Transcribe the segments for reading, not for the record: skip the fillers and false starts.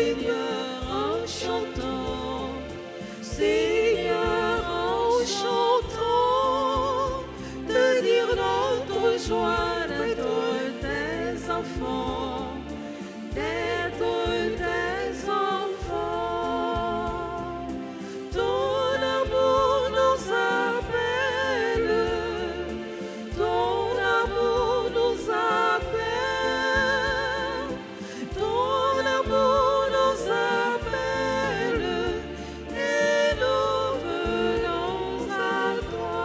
Seigneur en chantant, Seigneur en chantant, de dire notre joie d'être tes enfants, d'être tes enfants. Ton amour nous appelle, ton amour nous appelle, ton amour nous appelle, et nous venons à toi.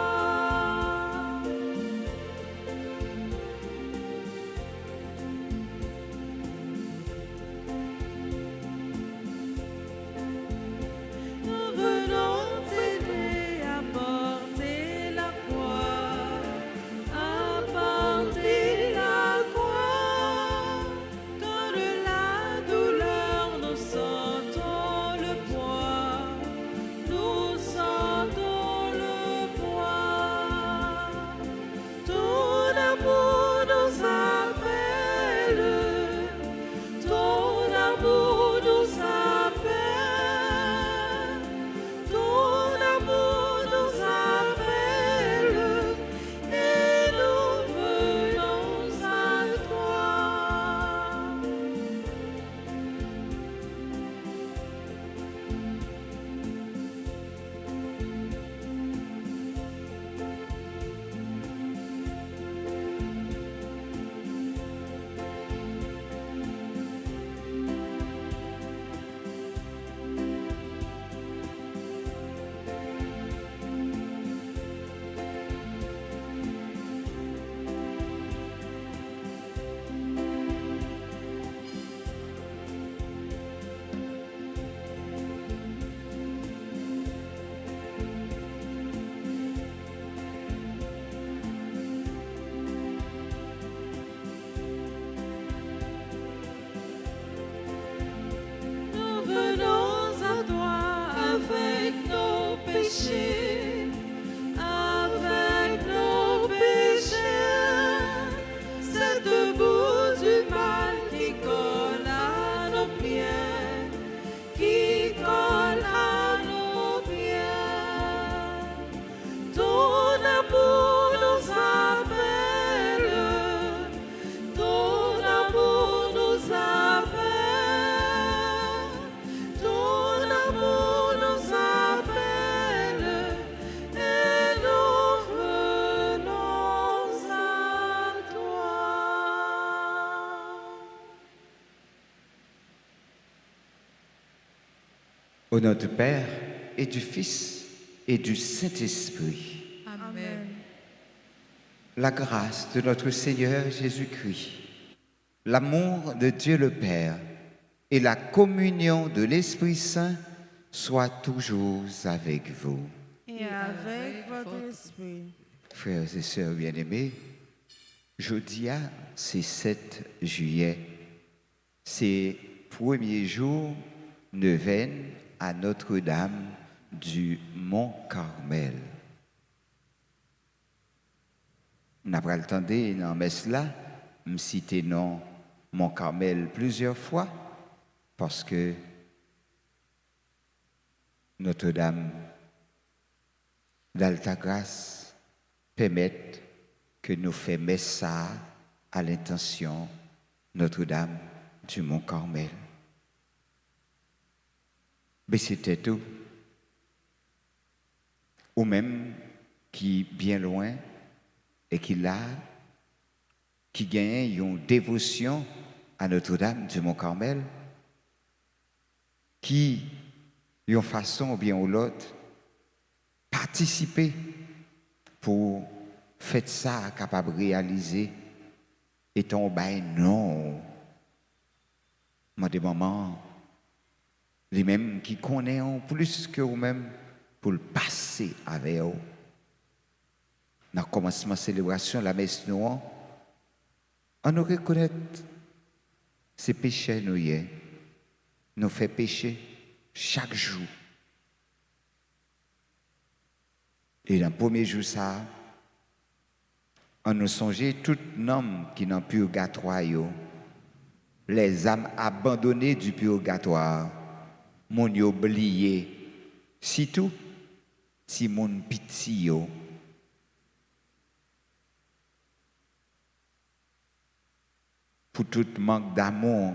Nous venons t'aider à porter la croix, à porter la croix. Dans la douleur, nous sentons le poids, nous sentons le poids. Ton amour nous appelle, ton amour nous appelle, ton amour nous appelle, et nous venons à toi. Nous venons à toi avec nos péchés, avec nos péchés. Cette boue du mal qui colle à nos pieds, qui colle à nos pieds. Ton amour nous appelle, ton amour nous appelle, ton amour nous appelle, et nous venons à toi. Au nom du Père et du Fils et du Saint-Esprit, Amen. la grâce de notre Seigneur Jésus-Christ, l'amour de Dieu le Père et la communion de l'Esprit Saint soient toujours avec vous. Et avec votre esprit. Frères et sœurs bien-aimés, jeudi, c'est 7 juillet. C'est premier jour neuvaine à Notre-Dame du Mont-Carmel. Nous avons entendu dans la messe là, me citer non Mont-Carmel plusieurs fois parce que Notre-Dame d'Alta Grâce permettent que nous fassions messe ça à l'intention Notre-Dame du Mont-Carmel. Mais c'était tout. Ou même qui bien loin et qui là, qui gagne une dévotion à Notre-Dame du Mont-Carmel, qui, d'une façon ou bien ou l'autre, participer pour faire ça capable de réaliser et tomber non. Moi, des moments, les mêmes qui connaissent plus que vous-même pour le passer avec vous. Dans le commencement de la célébration, la messe noire, on nous reconnaît ces péchés nous y est. Nous fait pécher chaque jour. Et dans le premier jour, ça, on nous songeait tout homme qui n'a plus purgatoire, les âmes abandonnées du purgatoire, mon yo oublié, si tout, si mon pitié yo. Pour tout manque d'amour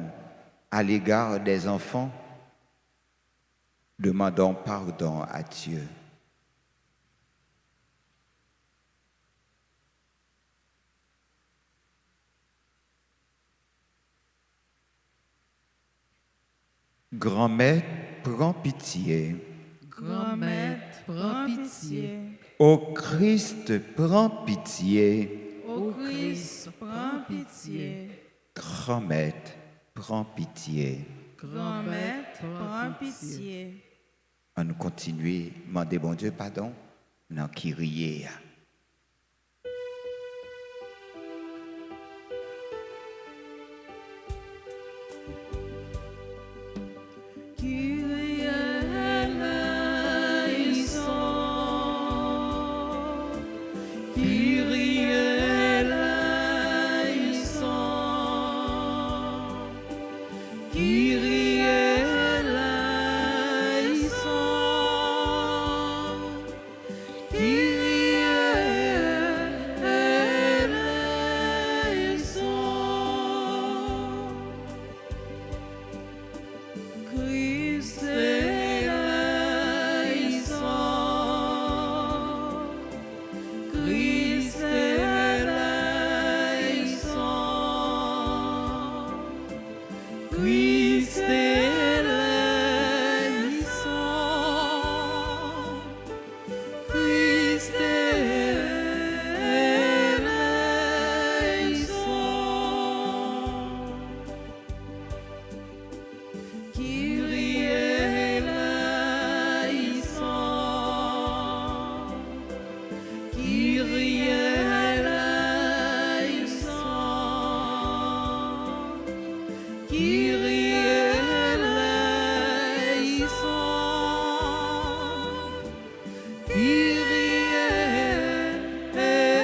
à l'égard des enfants, demandons pardon à Dieu. Grand-mère, prends pitié. Grand-mère, prends pitié. Ô Christ, prends pitié. Ô Christ, prends pitié. Grand-mère, prends pitié. Grand-mère, prends pitié. On nous continue, demander bon Dieu pardon, dans Kyrie. Kyrie eleison. Kyrie eleison. Kyrie eleison. Kyrie eleison. Christ eleison. Christ eleison. Christ eleison. Christ eleison. Kyrie eleison. Kyrie eleison. Kyrie eleison. Kyrie eleison.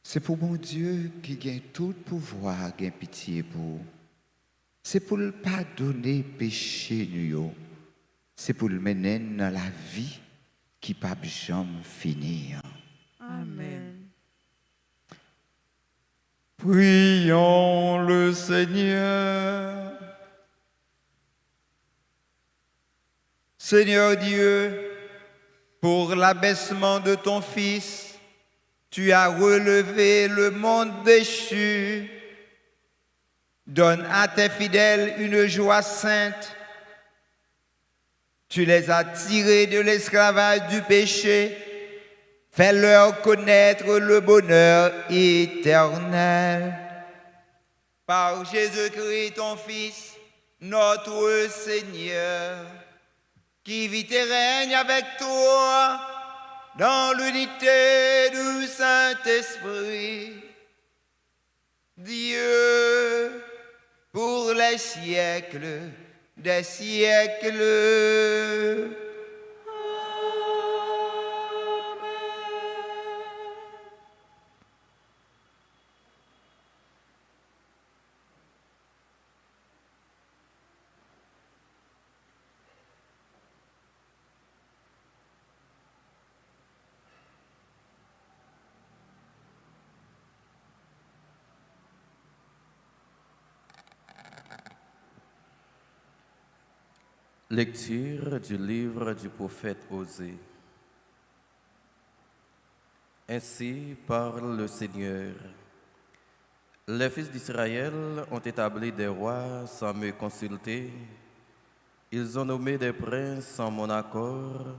C'est pour mon Dieu qui gagne tout pouvoir, gagne pitié pour. C'est pour le pardonner péché nous. C'est pour le mener dans la vie qui pas jamais finir. Amen. Prions le Seigneur. Seigneur Dieu, pour l'abaissement de ton Fils, tu as relevé le monde déchu. Donne à tes fidèles une joie sainte. Tu les as tirés de l'esclavage du péché. Fais-leur connaître le bonheur éternel. Par Jésus-Christ, ton Fils, notre Seigneur, qui vit et règne avec toi dans l'unité du Saint-Esprit. Dieu, pour les siècles des siècles. Lecture du livre du prophète Osée. Ainsi parle le Seigneur. Les fils d'Israël ont établi des rois sans me consulter. Ils ont nommé des princes sans mon accord.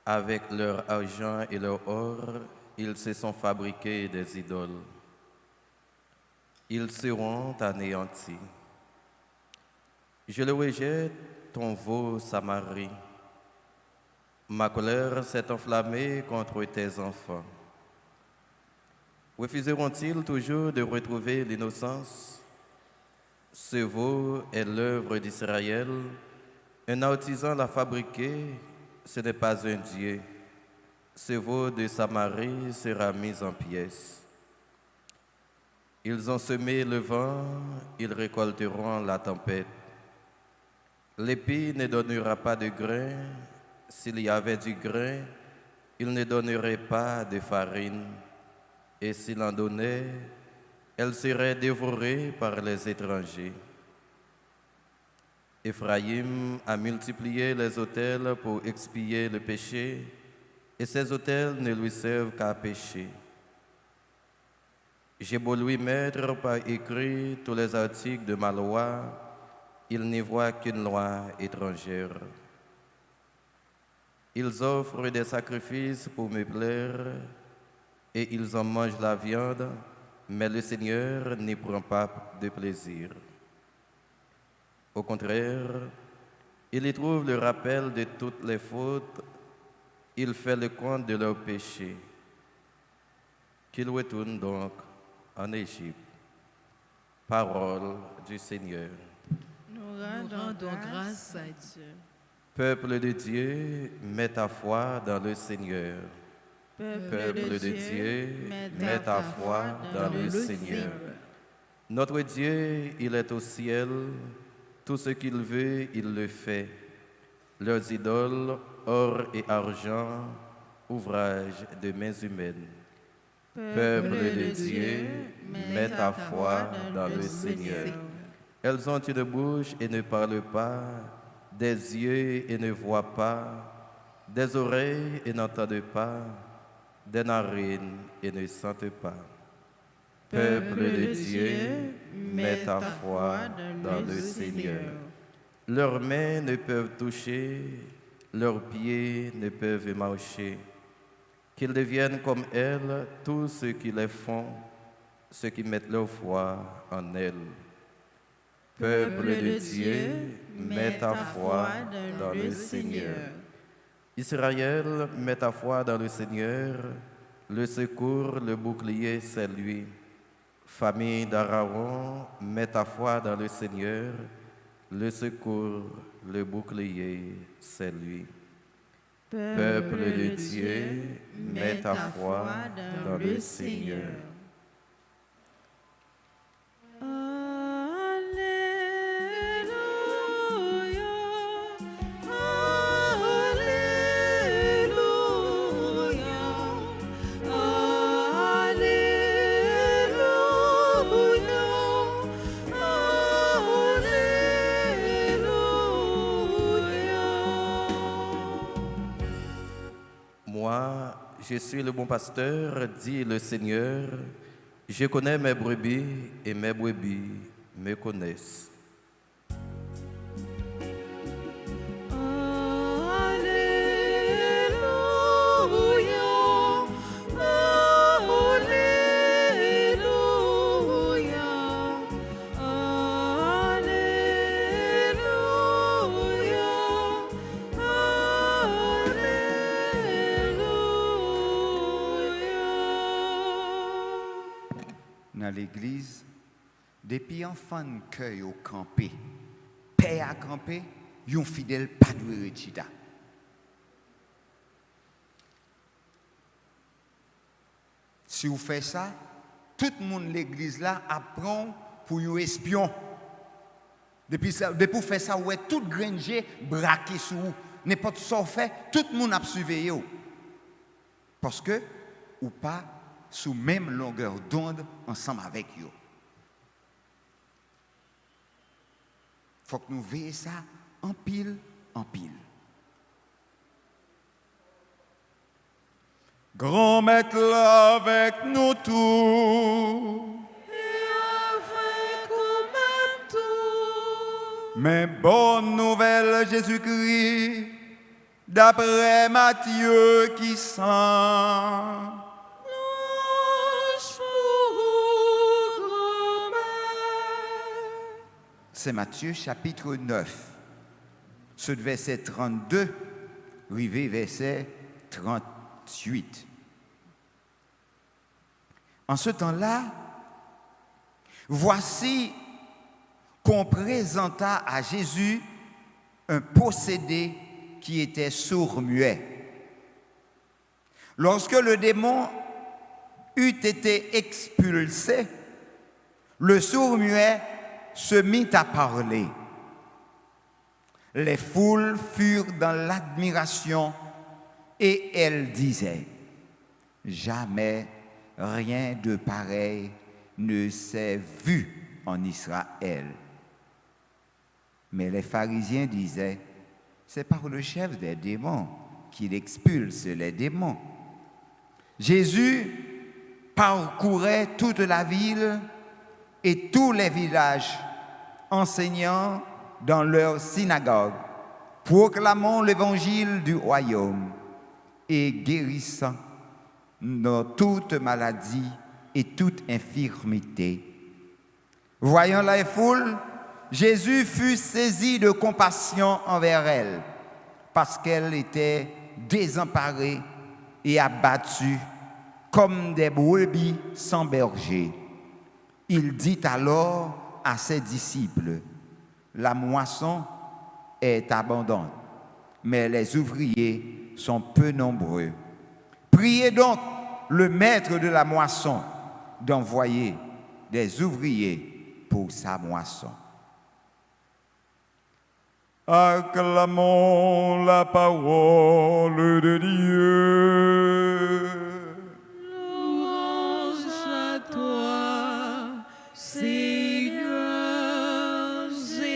Avec leur argent et leur or, ils se sont fabriqués des idoles. Ils seront anéantis. Je le rejette, ton veau Samarie. Ma colère s'est enflammée contre tes enfants. Refuseront-ils toujours de retrouver l'innocence? Ce veau est l'œuvre d'Israël. Un artisan l'a fabriqué, ce n'est pas un Dieu. ce veau de Samarie sera mis en pièces. Ils ont semé le vent, ils récolteront la tempête. L'épi ne donnera pas de grain. S'il y avait du grain, il ne donnerait pas de farine. Et s'il en donnait, elle serait dévorée par les étrangers. Éphraïm a multiplié les autels pour expier le péché, et ces autels ne lui servent qu'à pécher. J'ai beau lui mettre par écrit tous les articles de ma loi, il n'y voit qu'une loi étrangère. Ils offrent des sacrifices pour me plaire, et ils en mangent la viande, mais le Seigneur n'y prend pas de plaisir. Au contraire, il y trouve le rappel de toutes les fautes, il fait le compte de leurs péchés. Qu'ils retournent donc en Égypte. Parole du Seigneur. Nous rendons grâce à Dieu. Peuple de Dieu, mets ta foi dans le Seigneur. Peuple de Dieu, mets ta foi dans le Seigneur. Notre Dieu, il est au ciel. Tout ce qu'il veut, il le fait. Leurs idoles, or et argent, ouvrage de mains humaines. Peuple de Dieu, mets ta foi dans le Seigneur. Elles ont une bouche et ne parlent pas, des yeux et ne voient pas, des oreilles et n'entendent pas, des narines et ne sentent pas. Peuple de Dieu, mets ta foi dans le Seigneur. Leurs mains ne peuvent toucher, leurs pieds ne peuvent marcher. Qu'ils deviennent comme elles, tous ceux qui les font, ceux qui mettent leur foi en elles. Peuple de Dieu, mets ta foi dans le Seigneur. Israël, mets ta foi dans le Seigneur. Le secours, le bouclier, c'est lui. Famille d'Aaron, mets ta foi dans le Seigneur. Le secours, le bouclier, c'est lui. Peuple de Dieu, mets ta foi dans le Seigneur. Moi, je suis le bon pasteur, dit le Seigneur. Je connais mes brebis et mes brebis me connaissent. Dans l'église, depuis enfant de cœur au campé, père à campé, yon fidèle pas de retida. Si vous faites ça, tout le monde l'église là apprend pour yon espion. Depuis vous faire ça, ouais, tout granger braqué sur vous. N'importe ce fait, tout le monde a surveillé. Parce que, ou pas, sous même longueur d'onde ensemble avec eux. Faut que nous veillions ça en pile, en pile. Grand maître là avec nous tous. Et avec nous tout. Mais bonne nouvelle Jésus-Christ, d'après Matthieu qui sent. C'est Matthieu chapitre 9, ce verset 32, arrivé verset 38. En ce temps-là, voici qu'on présenta à Jésus un possédé qui était sourd-muet. Lorsque le démon eut été expulsé, le sourd-muet se mit à parler. Les foules furent dans l'admiration et elles disaient, « Jamais rien de pareil ne s'est vu en Israël. » Mais les pharisiens disaient, « C'est par le chef des démons qu'il expulse les démons. » Jésus parcourait toute la ville et tous les villages, enseignant dans leurs synagogues, proclamant l'évangile du royaume et guérissant dans toute maladie et toute infirmité. Voyant la foule, Jésus fut saisi de compassion envers elle, parce qu'elle était désemparée et abattue comme des brebis sans berger. Il dit alors à ses disciples, « La moisson est abondante, mais les ouvriers sont peu nombreux. Priez donc le maître de la moisson d'envoyer des ouvriers pour sa moisson. » Acclamons la parole de Dieu. Louange à toi, Seigneur Jésus.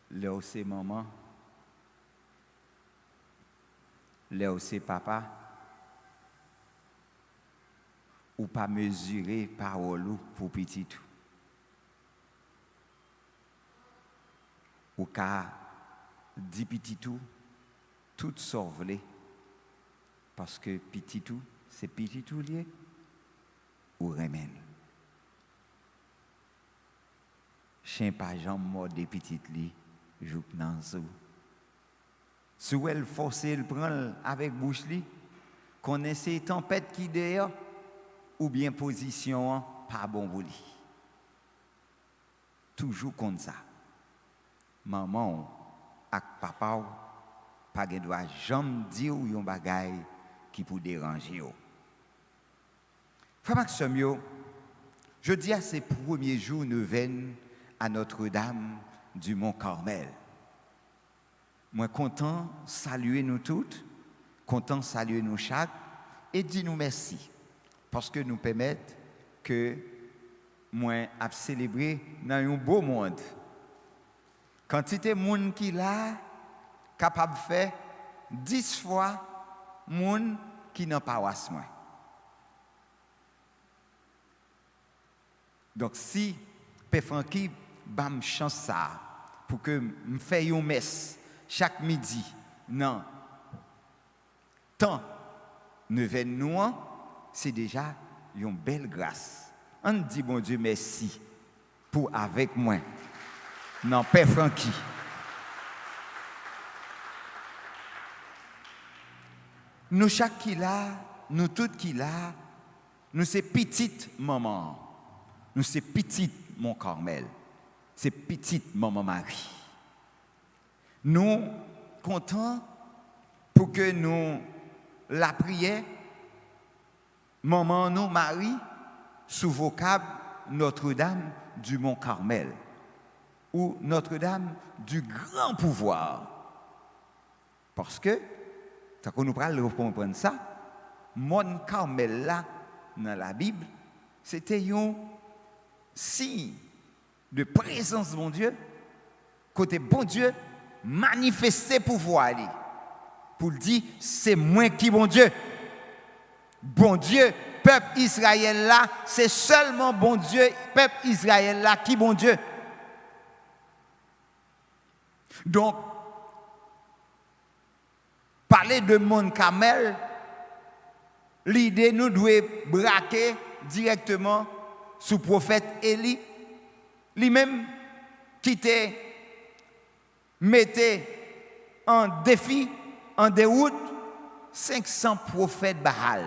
Là où c'est maman, là où c'est papa, ou pas mesurer parole pour petit tout. Ou qu'à dit petit tout sauvelé, parce que petit tout, c'est petit tout lié, ou remène. Chien pas jambe mort des petites lits. Jouk nan sou. Sou elle force le prendre avec bouche li, connaissez tempête qui dehors ou bien position pas bon pour lui. Toujours comme ça. Maman ak papa pas gen doit jamais dire yon bagay qui pour déranger yo. Frère Maxime yo, je dis à ces premiers jours neuvaine à Notre-Dame du Mont Carmel. Moi content saluer nous toutes, content saluer nous chaque et dire nous merci parce que nous permettent que moi à célébrer dans un beau monde. Quantité de monde qui là capable de faire 10 fois monde qui n'a pas was moi. Donc si Père Francky bam chance ça pour que me fasse une messe chaque midi. Non. Tant neuvaine nous, c'est déjà une belle grâce. On dit bon Dieu merci pour avec moi. Non, Père Francky. Nous chaque qui là, nous toutes qui là, nous c'est petite maman. Nous c'est petite mon Carmel. C'est petite maman Marie. Nous contents pour que nous la prière, maman nous Marie, sous vocable Notre-Dame du Mont Carmel ou Notre-Dame du grand pouvoir. Parce que, tant qu'on nous parle de comprendre ça, Mont Carmel là, dans la Bible, c'était un signe de présence de mon Dieu, côté bon Dieu, manifester pouvoir pour dire c'est moi qui bon Dieu. Bon Dieu, peuple Israël là, c'est seulement bon Dieu, peuple Israël là qui bon Dieu. Donc, parler de Mont Carmel, l'idée nous doit braquer directement sous prophète Élie, lui-même qui te mettait en défi, en déroute, 500 prophètes Baal.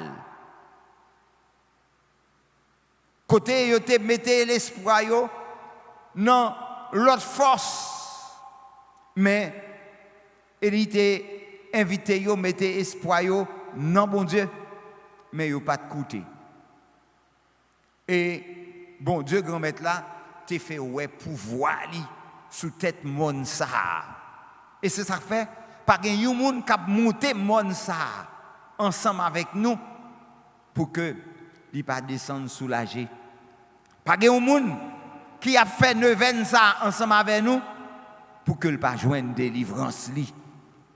Côté yo te mettez l'espoir yo dans l'autre force. Mais il était invité yo mettez espoir yo non bon Dieu, mais yo pas de côté. Et bon Dieu grand maître là, t'es fait ouais pouvoir li sous tête monde ça. Et c'est ça fait pas gen yon moun k'ap monter monde ça ensemble avec nous pour que li pas descendre soulagé. Pas gen yon moun qui a fait neuvaine ça ensemble avec nous pour que le pas joindre délivrance li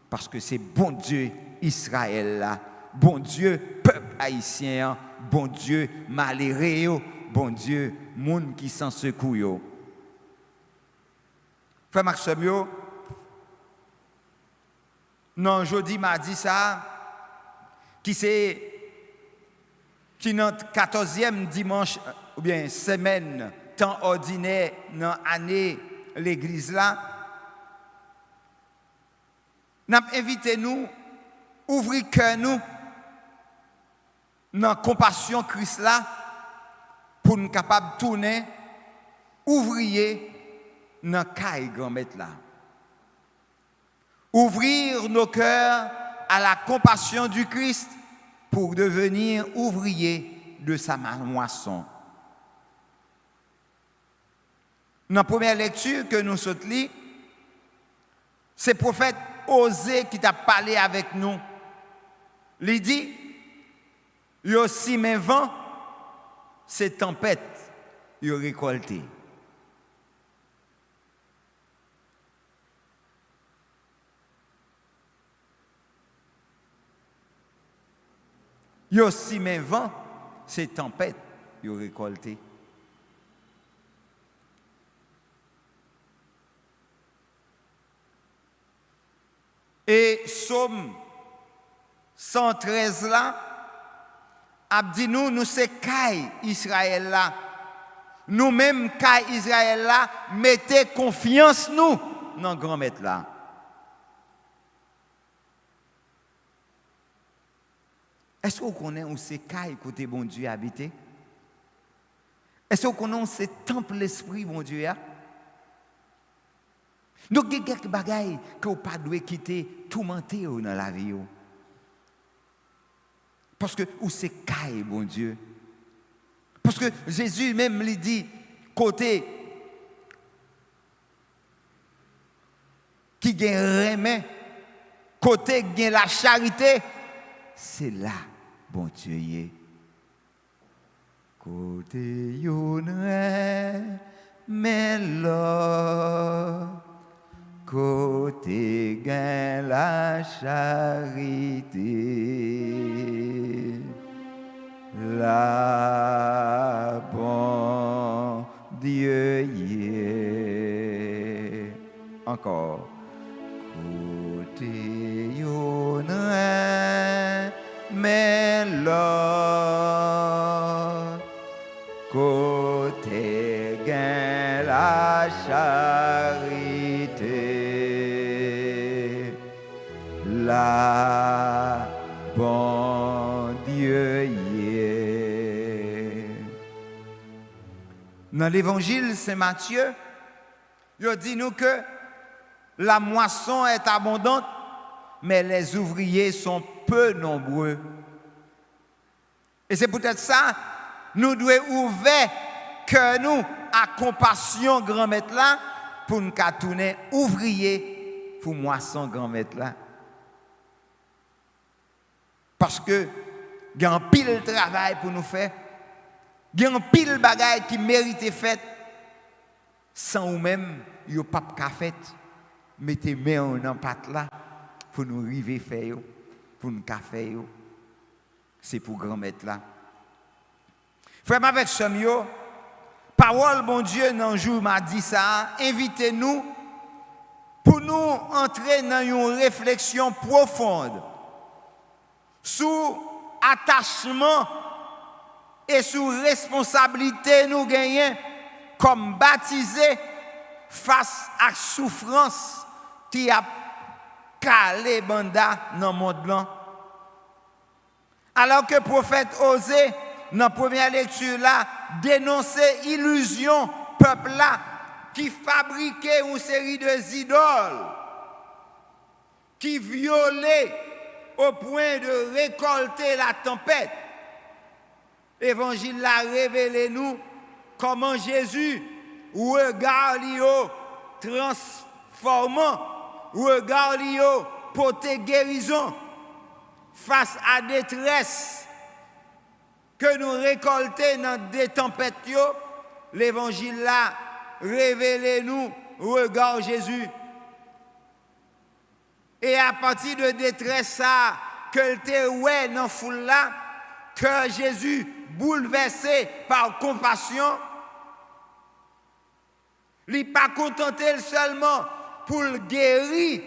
parce que c'est bon Dieu Israël là, bon Dieu peuple haïtien, bon Dieu malheureux, bon Dieu moun qui sans secours yo. Frère Maxime yo, non, jeudi m'a dit ça, qui notre 14e dimanche, ou bien semaine, temps ordinaire, dans l'année, l'église là, n'a invité nous, ouvrir cœur nous, dans la compassion Christ là, pour nous capables de tourner, ouvrier, dans le caille grand-mère là. Ouvrir nos cœurs à la compassion du Christ pour devenir ouvriers de sa moisson. Dans la première lecture que nous sommes lus, c'est le prophète Osée qui t'a parlé avec nous. Il dit, il y a aussi mes vents, c'est tempête, il y a récolté. Il y a aussi mes vents, c'est tempête, il y a récolté. Et Psaume 113 là, a dit nous c'est Caille Israël là. Nous-mêmes, Caille Israël là, mettez confiance nous dans grand maître là. Est-ce qu'on connaît où c'est Caille côté bon Dieu habité? Est-ce qu'on connaît où c'est temple l'esprit bon Dieu a? Donc il y a quelques bagailles que vous pas doit quitter tourmenter dans la vie. Parce que où c'est Caille bon Dieu? Parce que Jésus même lui dit côté qui gagne remè, côté qui gagne la charité, c'est là bon Dieu y est. Côté yon mais là côté gagne la charité. La bon Dieu y est. Encore. Côté yon mais là côté gagne la charité. La bon Dieu y est. Dans l'évangile Saint Matthieu, il dit nous que la moisson est abondante, mais les ouvriers sont peu nombreux. Et c'est peut-être ça, nous devons ouvrir que nous à compassion grand maître là pour nous tourner ouvriers pour moisson grand maître là. Parce que il y a un pile de travail pour nous faire. Il y a un pile de bagaille qui mérite fait. Sans ou même, il n'y a pas de café. Mettez main dans pâte là pour nous arriver faire pour nous café. C'est pour grand maître là. Frère avec Samio, parole bon Dieu dans jour m'a dit ça, invitez-nous pour nous entrer dans une réflexion profonde sous attachement et sous responsabilité nous gagnons comme baptisés face à la souffrance qui a calé banda dans le monde blanc. Alors que le prophète Osée, dans la première lecture là, dénonçait illusion, peuple là, qui fabriquait une série de idoles, qui violaient au point de récolter la tempête. L'évangile l'a révélé nous comment Jésus regarde transformant, regarde porter guérison face à la détresse que nous récoltons dans des tempêtes. L'évangile l'a révélé nous regarde Jésus. Et à partir de détresse ça que te ouais dans foule là que Jésus bouleversé par compassion, il n'est pas contenté seulement pour le guérir,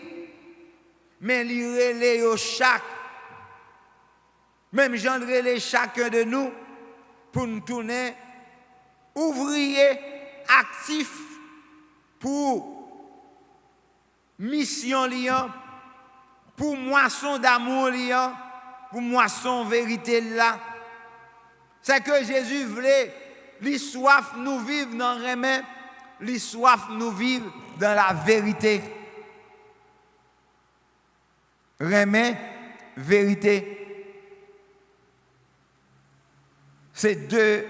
mais il relève chaque, même j'en relève chacun de nous pour nous tourner ouvrier actif pour mission liant, pour moisson d'amour liant, pour moisson vérité là. C'est que Jésus voulait, les soif nous vivre dans le remède, les soif nous vivre dans la vérité. Remède, vérité. C'est deux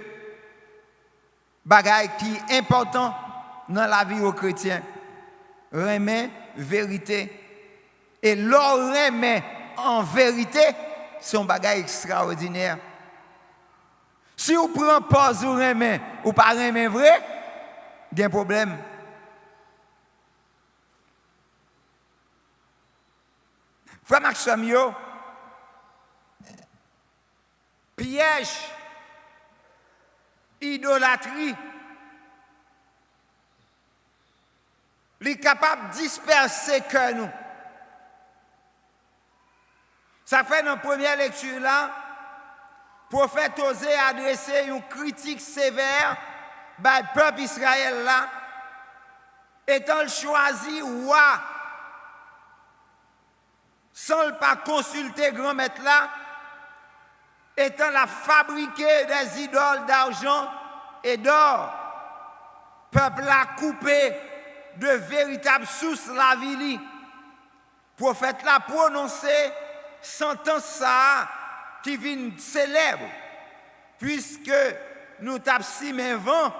bagailles qui sont importantes dans la vie aux chrétiens. Remède, vérité. Et leur remède en vérité, c'est un bagage extraordinaire. Si vous prenez pause ou remède ou pas remède vrai, il y a un problème. Frère Maxime, piège, idolâtrie, il est capable de disperser que nous. Ça fait dans la première lecture là, le prophète Osée a adressé une critique sévère par le peuple Israël là, étant choisi roi, sans le pas consulter grand maître là, étant la fabriquer des idoles d'argent et d'or, peuple a coupé de véritables sources la vie. Prophète l'a prononcé sentence ça qui vient célèbre, puisque nous tapons si vent,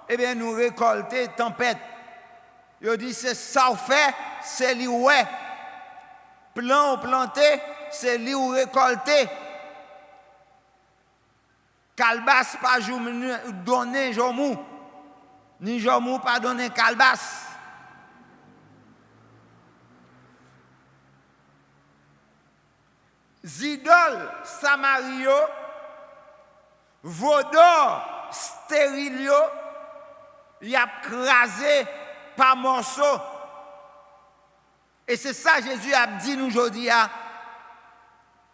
eh bien nous récolter tempête. Il dit c'est ça fait, c'est lui ouais. Plan ou planté, c'est lui ou récolté. Calbas pas donner jomou, ni jomou pas donner calbas. Zidol Samario, Vaudor Stérilio, il a crasé par morceaux. Et c'est ça Jésus a dit nous aujourd'hui.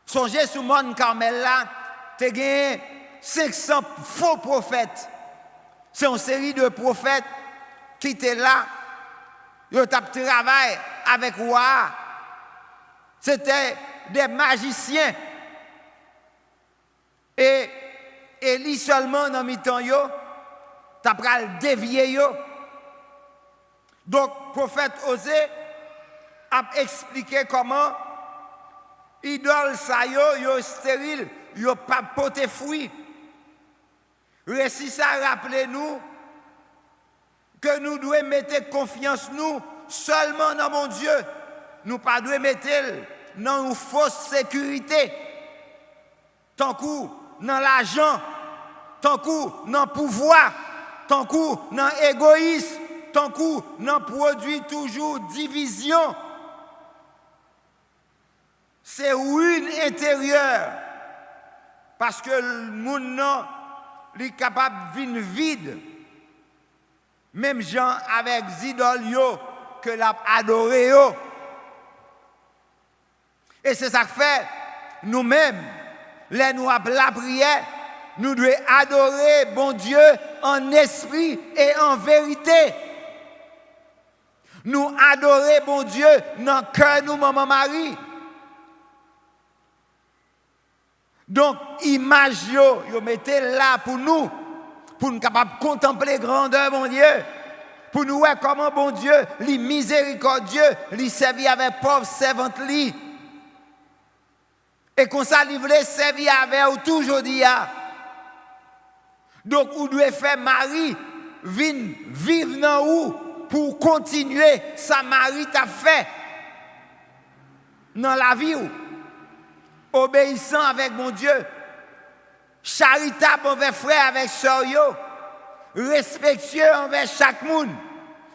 Songez sur le monde Carmel là, tu as gagné 500 faux prophètes. C'est une série de prophètes qui étaient là. Ils ont travaillé avec roi. C'était des magiciens. Et Élie seulement dans mi-temps, t'as pris le dévier. Donc, le prophète Osée a expliqué comment idole ça yo stérile, yo pas porté fruit. Récit ça rappelez-nous que nous devons mettre confiance nous seulement dans mon Dieu. Nous pas devons mettre dans une fausse sécurité. Tant coup dans l'argent, tant coup dans le pouvoir, tant coup dans l'égoïsme, tant coup dans produit toujours division. C'est ruine intérieure. Parce que le monde est capable de vivre vide. Même gens avec idoles que l'a adoré. Et c'est ça que fait nous-mêmes, les nous avons la prière, nous devons adorer bon Dieu en esprit et en vérité. Nous adorer bon Dieu dans le cœur nous, maman Marie. Donc, image yo mettez là pour nous capables de contempler grandeur, mon Dieu. Pour nous voir comment, bon Dieu, les miséricordieux, les servir avec pauvre servante li. Et qu'on ça livrer servir avec ou toujours dit. Donc, vous devez faire Marie vivre dans où pour continuer sa Marie t'a fait dans la vie ou obéissant avec mon Dieu, charitable envers frère avec sœur yo, respectueux envers chaque monde.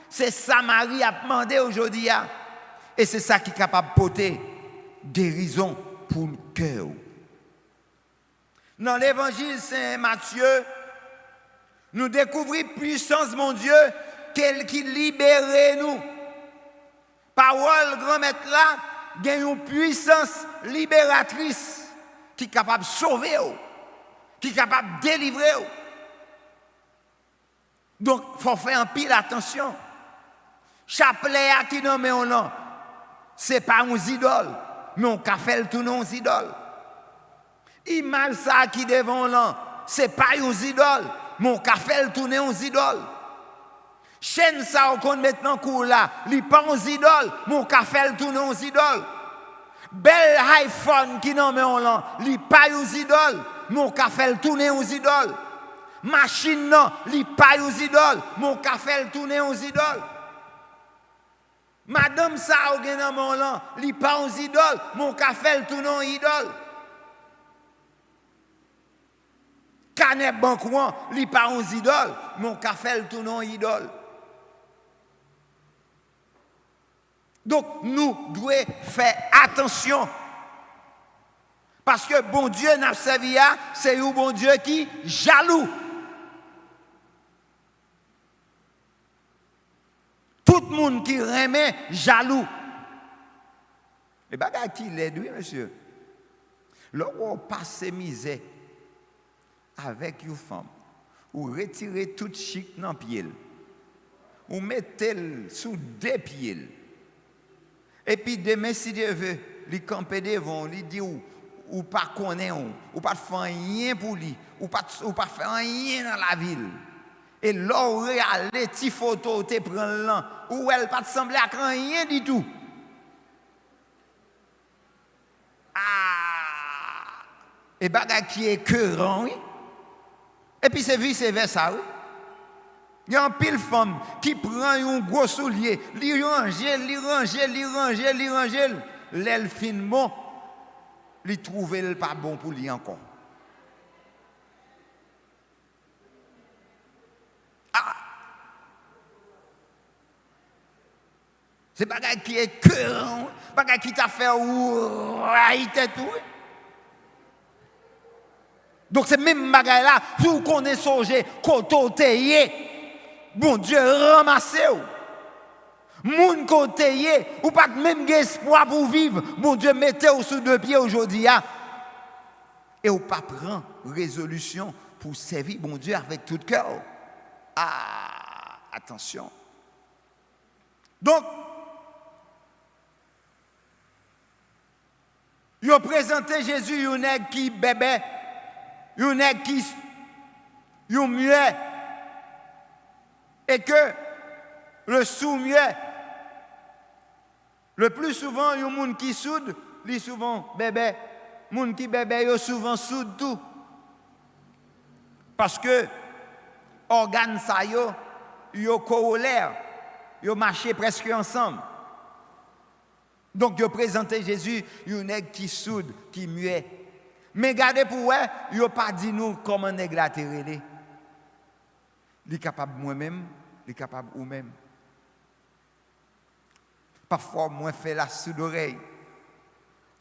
C'est ça Marie a demandé aujourd'hui et c'est ça qui est capable de porter guérison pour le cœur. Dans l'évangile Saint Matthieu, nous découvrons puissance mon Dieu qui libère nous. Parole grand maître là, il y a une puissance libératrice qui est capable de sauver, qui est capable de délivrer. Donc, il faut faire un pile attention. Chapelet qui nous met en nom, ce n'est pas un idole, mais on a fait tout nos idoles. Image ça qui devant là, ce n'est pas un idole, mais on a fait tout nos idoles. Chaîne ça qu'on maintenant court là, li pas aux idoles, mon café tout nos idoles. Bel iPhone qui non mais on là, li pas aux idoles, mon café tourner aux idoles. Machine non, li pas aux idoles, mon café tourner aux idoles. Madame ça au gen mon là, li pas aux idoles, mon café tourner aux idoles. Canet bankouan, li pas aux idoles, mon café tourner aux idoles. Donc, nous devons faire attention. Parce que bon Dieu n'a servi à, c'est un bon Dieu qui jaloux. Tout le monde qui remet jaloux. Et bien, qui l'aide, oui, monsieur. Lorsqu'on passe misère avec une femme, ou retirez tout chic dans le pied, ou mettez sous deux pieds. Et puis demain, si Dieu veut, lui camper devant, lui dit ou pas connaître, ou pas faire rien pour lui, ou pas faire rien dans la ville. Et là, où les petites photos, tu prends là, où elle pas sembler à rien du tout. Ah! Et bagage qui est écœurant, oui. Et puis c'est vice-versa, oui. Il y a un pile femme qui prend un gros soulier, li range, l'aile finement, li trouve le pas bon pour lui encore. Ah! C'est bagage qui est cœur, bagage qui t'a fait ou tout. Donc c'est même bagage là, pour qu'on ait songé, côté bon Dieu ramassez-vous. Moun côté ou pas même espoir pour vivre. Bon Dieu mettez-vous sous deux pieds aujourd'hui et ou pas prendre résolution pour servir bon Dieu avec tout cœur. Ah, attention. Donc ils ont présenté Jésus un nègre qui bébé, un nègre qui un muet. Et que le sous-muet, le plus souvent, il y a des gens qui soudent, ils souvent bébé. Les gens qui bébé, ils souvent soudent tout. Parce que organes ça, ils sont corollaires, ils marchent presque ensemble. Donc, ils ont présenté Jésus, il y a un nègre qui soude, qui muet. Mais regardez pour vous, ils n'ont pas dit nous comment un nègre a été. Il est capable moi-même, il est capable ou-même. Parfois, moi, je fais la sourde oreille.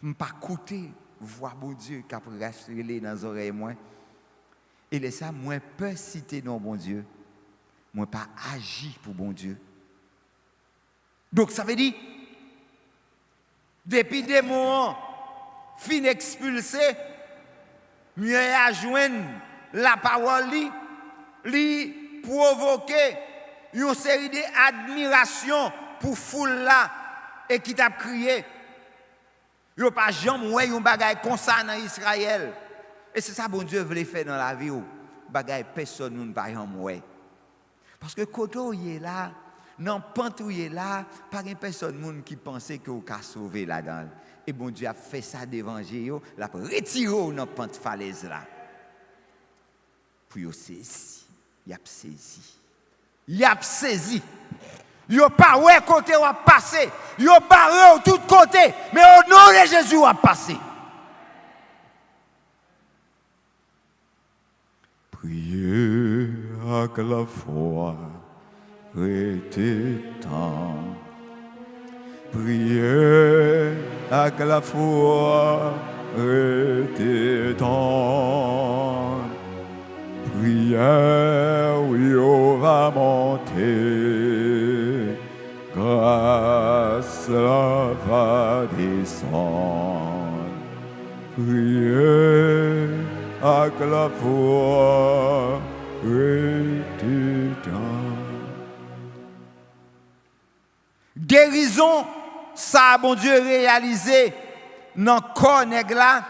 Je ne peux pas écouter, voir bon Dieu qui a rester dans les oreilles. Moi. Et les ça, moi, je peux citer non bon Dieu. Moi, pas agir pour bon Dieu. Donc, ça veut dire, depuis des moments, fin expulsé, mieux à joindre la parole, li provoquer une série d'admiration pour foule là et qui t'a crié. Yo pas jamais ouais un bagage comme ça dans Israël. Et c'est ça bon Dieu voulait faire dans la vie. Bagay personne ne va y mouer. Parce que quand on est là, non pente où il est là, pas une personne qui pensait que vous pouvez sauver là-dedans. Et bon Dieu a fait ça devant Jésus, l'a retiré dans pente falaise là. Puis il a saisi, il a saisi. Il a saisi. Il a pas ouais côté où a passé, il a barré de tous côtés, mais au nom de Jésus a passé. Priez avec la foi, restez temps. Priez avec la foi, restez temps. Prière, oui, on va monter. Grâce la va descendre. Priez avec la foi, restez temps. Guérison, ça, bon Dieu, réalisé dans le corps nègre là,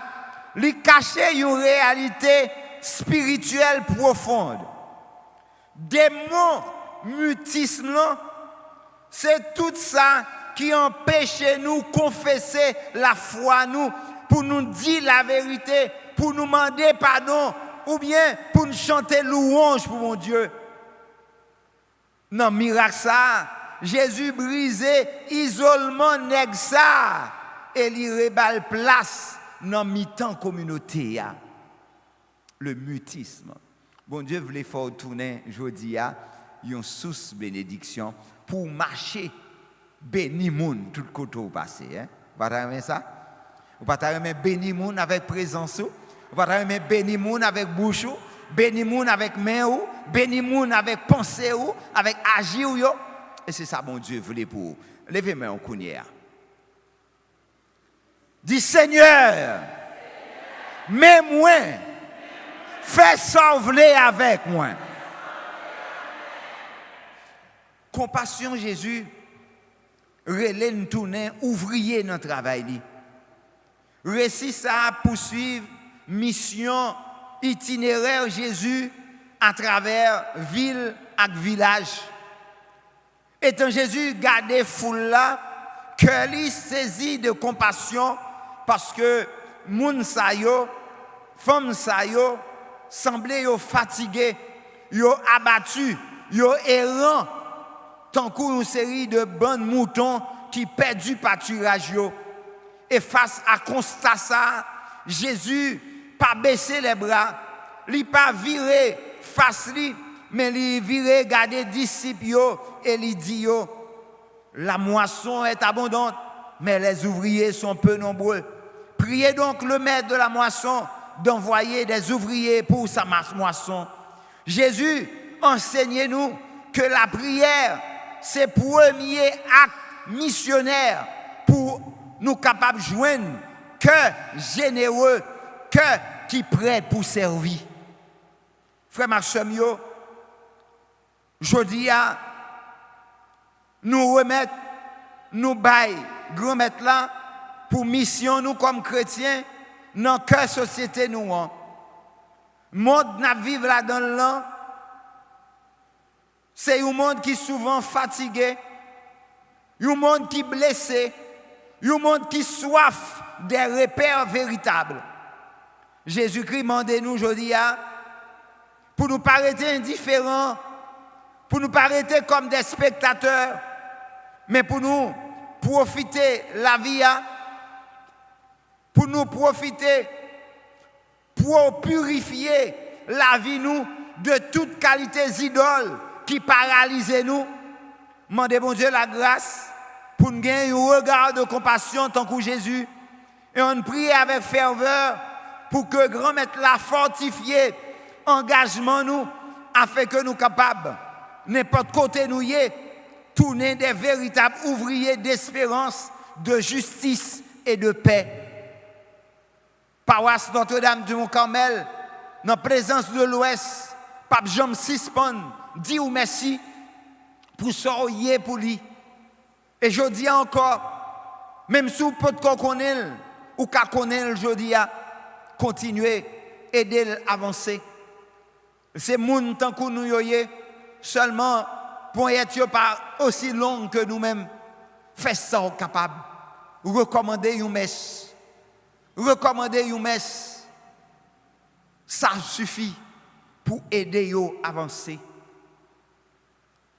lui cacher une réalité spirituelle profonde. Démon, mutisme, c'est tout ça qui empêche nous confesser la foi nous, pour nous dire la vérité, pour nous demander pardon, ou bien pour nous chanter louange pour mon Dieu. Non, miracle ça, Jésus brisé isolement nèg ça et il rebal place dans mi-temps communauté. Le mutisme. Bon Dieu voulait faire tourner jodi a une source bénédiction pour marcher béni moun tout côté au passé hein. Vous pas aimer ça? Vous pas aimer béni moun avec présence ou? Vous pas aimer béni moun avec bouche ou? Béni moun avec main ou? Béni moun avec pensée ou? Avec agir ou yo? Et c'est ça bon Dieu voulait pour vous. Levez main en counière. Dis Seigneur, mets moi, fais sauver avec moi. Compassion Jésus, relais nous tourner, ouvrier dans le travail. Récit ça poursuivre mission itinéraire Jésus à travers ville et village. Étant Jésus gardé foule là, cœur lui saisi de compassion parce que moun sa yo, femme sa yo, semblait yo fatigué, yo abattu, yo errant, tant qu'une série de bonnes moutons qui perdu pâturage yo. Et face à constat ça, Jésus pas baissé les bras, li pas viré face li, mais li viré garder disciples yo et li dit yo, la moisson est abondante, mais les ouvriers sont peu nombreux. Priez donc le maître de la moisson d'envoyer des ouvriers pour sa moisson. Jésus enseigne-nous que la prière, c'est le premier acte missionnaire pour nous capables de joindre cœur généreux, cœur qui prêt pour servir. Frère Marchemio, je dis à nous remettre, nous bail, grand maître là, pour mission nous comme chrétiens, dans quelle société nous sommes. Monde n'a vivre là dans le land, c'est un monde qui est souvent fatigué, un monde qui est blessé, un monde qui soif des repères véritables. Jésus-Christ demande nous aujourd'hui pour nous paraître indifférents, pour nous paraître comme des spectateurs, mais pour nous profiter la vie, pour nous profiter, pour purifier la vie nous de toute qualité d'idole qui paralyse nous. Demandez bon Dieu la grâce pour nous gagner un regard de compassion tant que Jésus. Et on prie avec ferveur pour que grand maître la fortifier engagement nous afin que nous capables n'importe côté nous y est tourner des véritables ouvriers d'espérance, de justice et de paix. Paroisse Notre-Dame du Mont-Carmel, dans la présence de l'Ouest, Pape Jean suspend, dit ou merci pour soyez pour lui. Et je dis encore, même si vous pouvez connaître ou qu'à connaître, je dis continuez aider à avancer. C'est moun tant que nous yoye, seulement pour être pas aussi long que nous-mêmes. Fais ça capable. Recommander une messe. Recommander une messe. Ça suffit pour aider yo à avancer.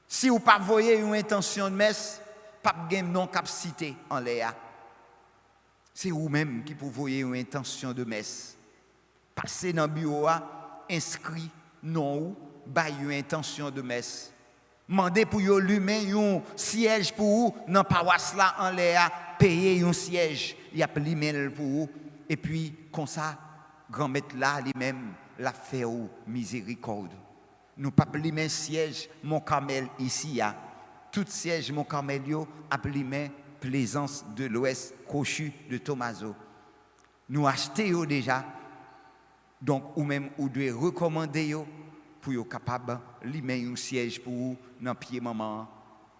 Si vous ne voyez pas une intention de messe, pas de non capacité en l'air. C'est vous-même qui pouvez voir une intention de messe. Passez dans le bureau, inscrit non ou, bail une intention de messe. Mandez pour vous allumer un siège pour vous dans la paroisse là en l'air, payer un siège, il y a l'email pour vous. Et puis, comme ça, grand-maître là lui-même, l'a fait au miséricorde. Nous pas plimer siège mon Carmel ici a tout siège mon Carmel yo a plimer Plaisance de l'Ouest Crochu de Thomaso. Nous acheter yo déjà. Donc ou même ou devez recommander yo pour yo capable limer un siège pour vous dans pied maman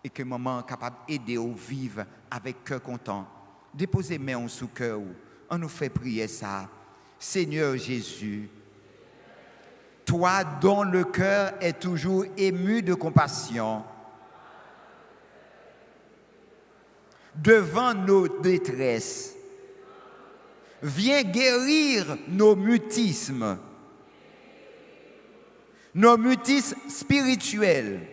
et que maman capable aider au vivre avec cœur content. Déposez main sous cœur ou on nous fait prier ça. Seigneur Jésus, toi dont le cœur est toujours ému de compassion, devant nos détresses, viens guérir nos mutismes spirituels,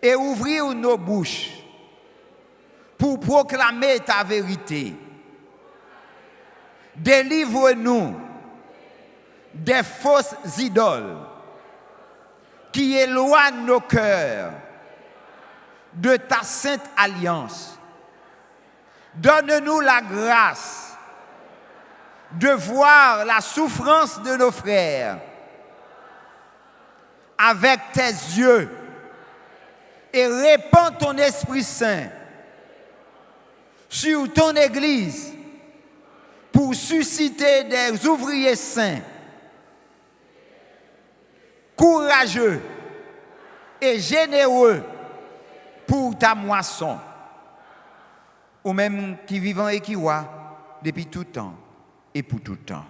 et ouvrir nos bouches pour proclamer ta vérité. Délivre-nous des fausses idoles qui éloignent nos cœurs de ta sainte alliance. Donne-nous la grâce de voir la souffrance de nos frères avec tes yeux et répands ton Esprit Saint sur ton Église pour susciter des ouvriers saints, courageux et généreux pour ta moisson, ou même qui vivant et qui voient depuis tout temps et pour tout temps.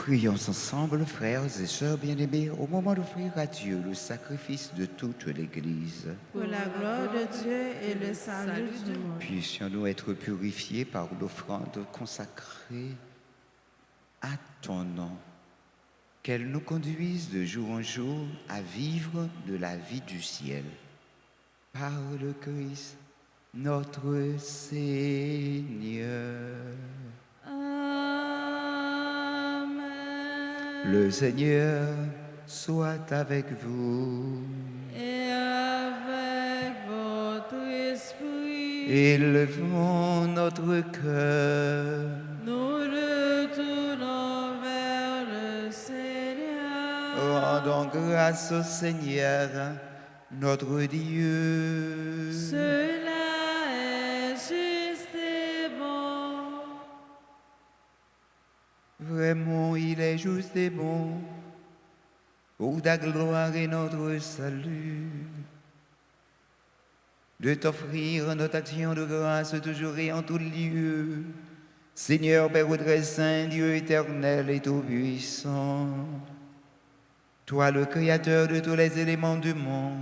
Prions ensemble, frères et sœurs bien-aimés, au moment d'offrir à Dieu le sacrifice de toute l'Église. Pour la gloire de Dieu et le salut du monde. Puissions-nous être purifiés par l'offrande consacrée à ton nom, qu'elle nous conduise de jour en jour à vivre de la vie du ciel. Par le Christ, notre Seigneur. Le Seigneur soit avec vous. Et avec votre esprit, Élevons notre cœur. nous retournons vers le Seigneur. Rendons grâce au Seigneur, notre Dieu. Cela est juste et bon. Vraiment, il est juste et bon, pour ta gloire et notre salut, de t'offrir notre action de grâce toujours et en tout lieu. Seigneur, Père très saint, Dieu éternel et tout-puissant, toi le Créateur de tous les éléments du monde,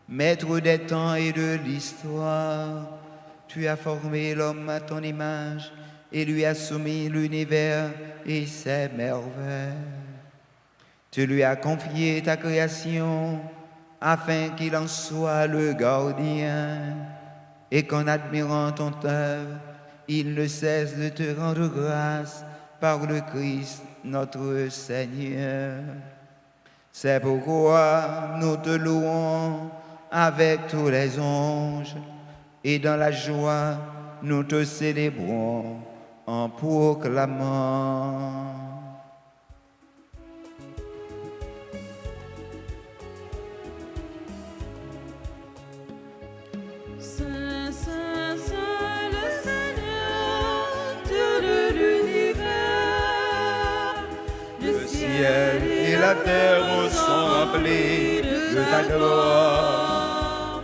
Maître des temps et de l'histoire, tu as formé l'homme à ton image et lui as soumis l'univers et ses merveilles. Tu lui as confié ta création afin qu'il en soit le gardien et qu'en admirant ton œuvre, il ne cesse de te rendre grâce par le Christ notre Seigneur. C'est pourquoi nous te louons avec tous les anges et dans la joie nous te célébrons en proclamant. Saint, Saint, Saint, le Seigneur, Dieu de l'univers. Le Ciel et la terre sont remplis de ta gloire.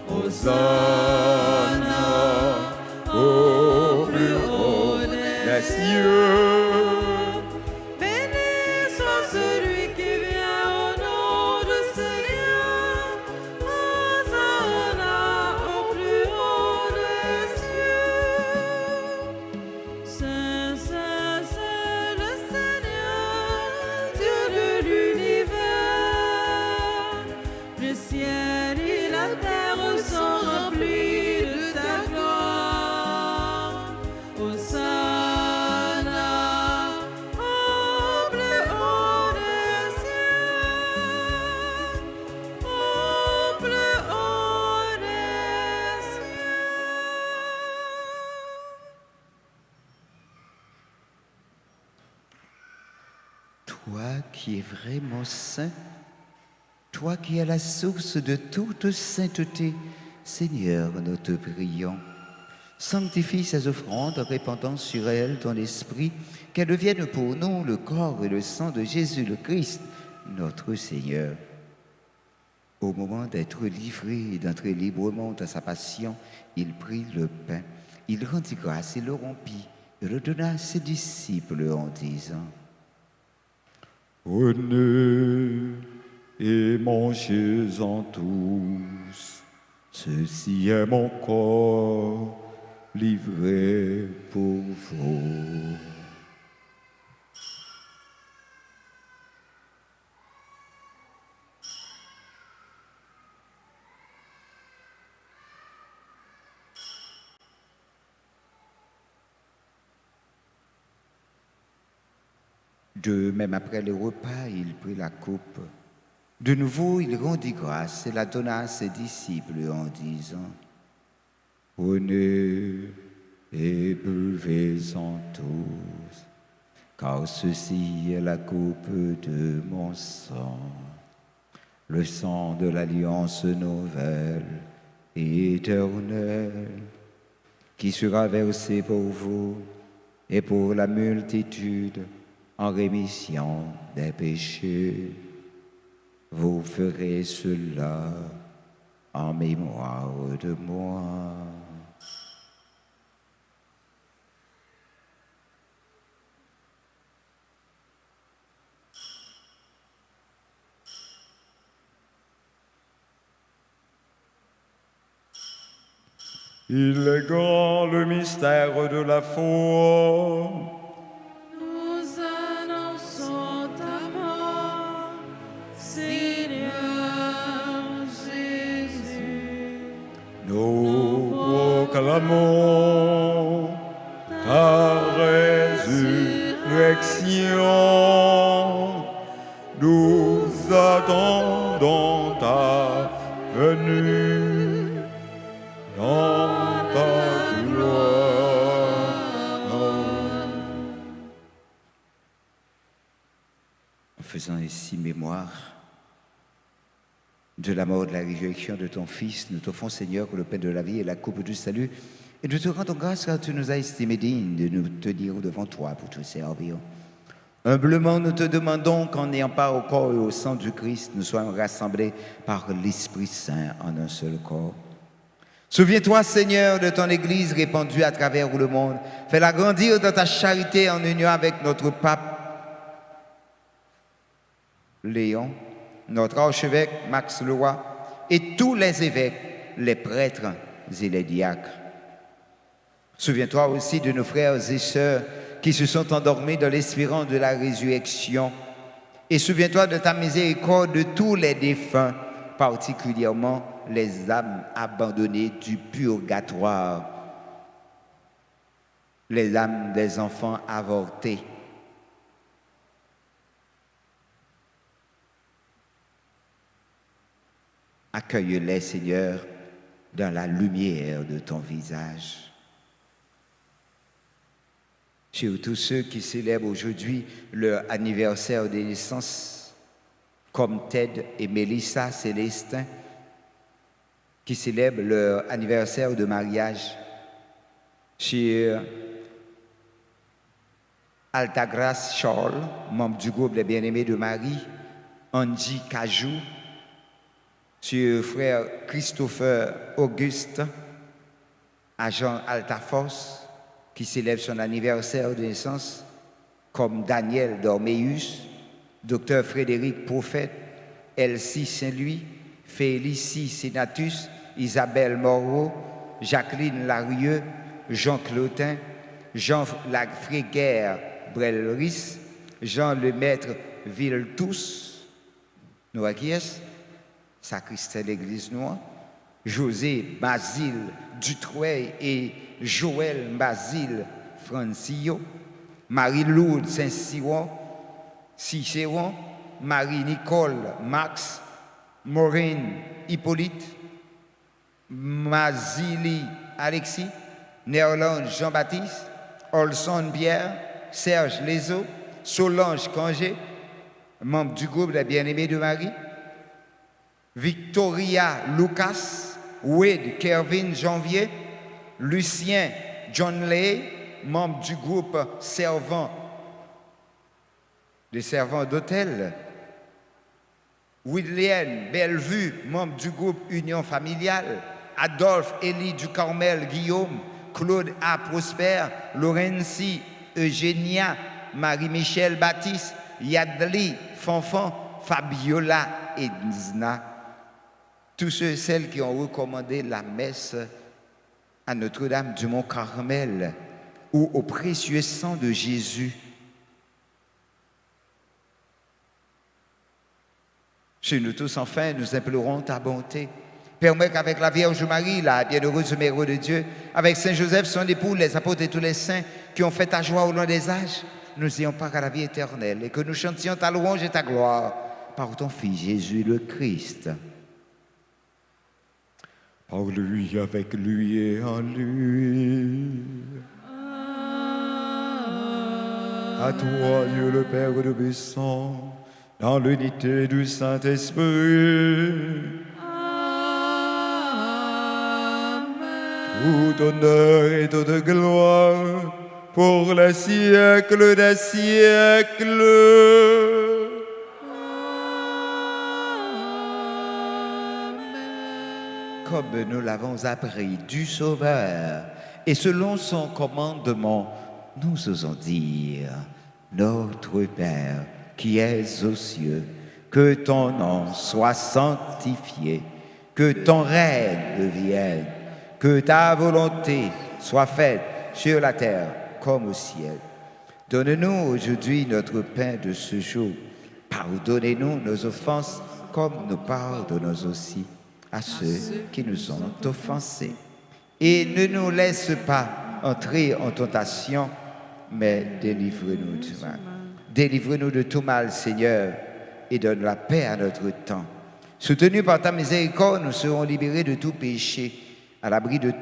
Hosanna au plus haut des cieux. Béni soit celui qui vient au nom du Seigneur. Hosanna au plus haut des cieux. Saint, Saint, Saint, le Seigneur, Dieu de l'univers. Le ciel et la terre sont remplis de ta gloire. Hosanna au plus haut des cieux. Au plus haut des cieux. Toi qui es vraiment saint, toi qui es la source de toute sainteté, Seigneur, nous te prions. Sanctifie ces offrandes, répandant sur elles ton esprit, qu'elles deviennent pour nous le corps et le sang de Jésus le Christ, notre Seigneur. Au moment d'être livré et d'entrer librement dans sa passion, il prit le pain, il rendit grâce et le rompit, et le donna à ses disciples en disant: Prenez et mangez-en tous. Ceci est mon corps livré pour vous. De même après le repas, il prit la coupe. De nouveau, il rendit grâce et la donna à ses disciples en disant: Prenez et buvez-en tous, car ceci est la coupe de mon sang, le sang de l'alliance nouvelle et éternelle, qui sera versé pour vous et pour la multitude en rémission des péchés. Vous ferez cela en mémoire de moi. Il est grand le mystère de la foi. Nous annonçons ta mort, Seigneur Jésus. Nous proclamons ta résurrection. Nous attendons ta venue dans ta gloire. En faisant ici mémoire de la mort, de la résurrection de ton Fils, nous t'offrons, Seigneur, que le pain de la vie et la coupe du salut, et nous te rendons grâce car tu nous as estimés dignes de nous tenir devant toi pour te servir. Humblement, nous te demandons qu'en ayant part au corps et au sang du Christ, nous soyons rassemblés par l'Esprit Saint en un seul corps. Souviens-toi, Seigneur, de ton Église répandue à travers le monde. Fais-la grandir dans ta charité en union avec notre pape Léon, notre archevêque Max Leroy et tous les évêques, les prêtres et les diacres. Souviens-toi aussi de nos frères et sœurs qui se sont endormis dans l'espérance de la résurrection. Et souviens-toi de ta miséricorde de tous les défunts, particulièrement les âmes abandonnées du purgatoire, les âmes des enfants avortés. Accueille-les, Seigneur, dans la lumière de ton visage. Sur tous ceux qui célèbrent aujourd'hui leur anniversaire de naissance, comme Ted et Mélissa Célestin, qui célèbrent leur anniversaire de mariage, sur Altagrace Charles, membre du groupe Les Bien-Aimés de Marie, Angie Cajou, sur frère Christopher Auguste, agent Altaforce, qui célèbre son anniversaire de naissance, comme Daniel Dormeus, docteur Frédéric Prophète, Elsie Saint-Louis, Félicie Sénatus, Isabelle Moreau, Jacqueline Larieux, Jean Clotin, Jean Lafréguerre Brelleris, Jean Lemaître Villetous, nous qui est sacristain de l'Église noire, José Basile Dutrouet et Joël Basile Francillo, Marie-Lourdes Saint-Cyron, Cicéron, Marie-Nicole Max, Maureen Hippolyte, Mazili Alexis, Néerlange Jean-Baptiste, Olson Pierre, Serge Lezo, Solange Congé, membre du groupe des Bien-Aimés de Marie, Victoria Lucas, Wade Kervin Janvier, Lucien John Lay, membre du groupe des servants d'hôtel, William Bellevue, membre du groupe Union Familiale, Adolphe Élie du Carmel Guillaume, Claude A. Prosper, Lorenzi Eugénia, Marie-Michel Baptiste, Yadli Fanfan, Fabiola Edna. Tous ceux et celles qui ont recommandé la messe à Notre-Dame du Mont-Carmel ou au précieux sang de Jésus. Chez nous tous, enfin, nous implorons ta bonté. Permets qu'avec la Vierge Marie, la bienheureuse Mère de Dieu, avec Saint Joseph, son époux, les apôtres et tous les saints qui ont fait ta joie au long des âges, nous ayons part à la vie éternelle et que nous chantions ta louange et ta gloire par ton Fils Jésus le Christ. Par lui, avec lui et en lui. À toi, Dieu le Père de Besson, dans l'unité du Saint-Esprit. Tout honneur et toute gloire pour les siècles des siècles. Comme nous l'avons appris du Sauveur, et selon son commandement, nous osons dire, Notre Père qui es aux cieux, que ton nom soit sanctifié, que ton règne vienne, Que ta volonté soit faite sur la terre comme au ciel. Donne-nous aujourd'hui notre pain de ce jour. Pardonnez-nous nos offenses comme nous pardonnons aussi à ceux qui nous ont offensés. Et ne nous laisse pas entrer en tentation, mais délivre-nous du mal. Délivre-nous de tout mal, Seigneur, et donne la paix à notre temps. Soutenus par ta miséricorde, nous serons libérés de tout péché, à l'abri de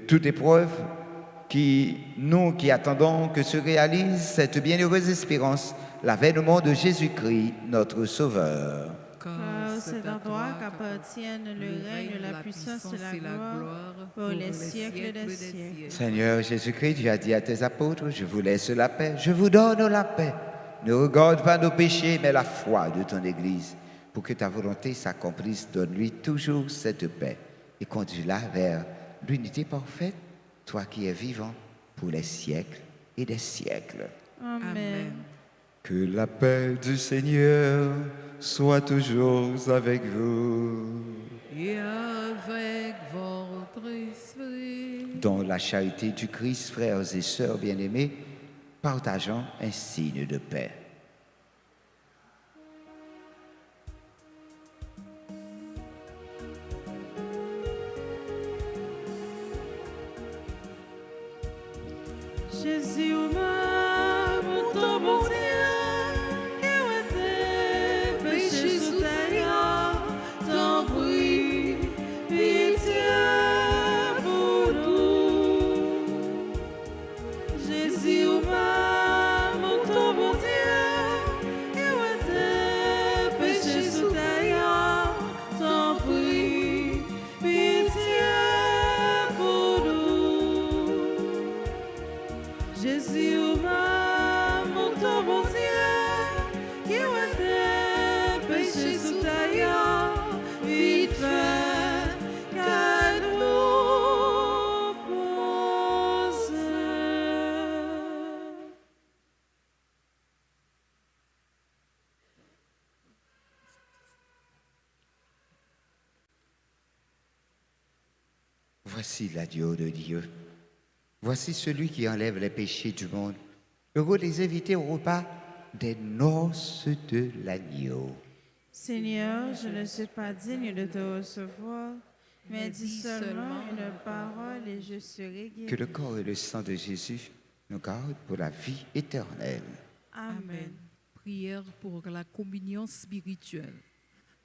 toute épreuve, nous qui attendons que se réalise cette bienheureuse espérance, l'avènement de Jésus-Christ, notre Sauveur. Car c'est à toi qu'appartiennent le règne, la puissance et la gloire pour les siècles des siècles. Seigneur Jésus-Christ, tu as dit à tes apôtres, je vous laisse la paix, je vous donne la paix. Ne regarde pas nos péchés, mais la foi de ton Église. Pour que ta volonté s'accomplisse, donne-lui toujours cette paix et conduis-la vers l'unité parfaite, toi qui es vivant pour les siècles et des siècles. Amen. Que la paix du Seigneur soit toujours avec vous. Et avec votre esprit. Dans la charité du Christ, frères et sœurs bien-aimés, partageons un signe de paix. Jésus, mon ton bon Dieu, qui était péché sous terre, t'en prie, pitié pour nous. Jésus, mon ton bon Dieu, qui était péché sous terre, t'en prie, pitié pour nous. Jésus, mon ton bon Dieu, qui était péché sous terre, vite fait, qu'à nous poser. Voici l'agneau de Dieu. Voici celui qui enlève les péchés du monde. Heureux les invités au repas des noces de l'agneau. Seigneur, je ne suis pas digne de te recevoir, mais dis seulement une parole et je serai guéri. Que le corps et le sang de Jésus nous gardent pour la vie éternelle. Amen. Prière pour la communion spirituelle.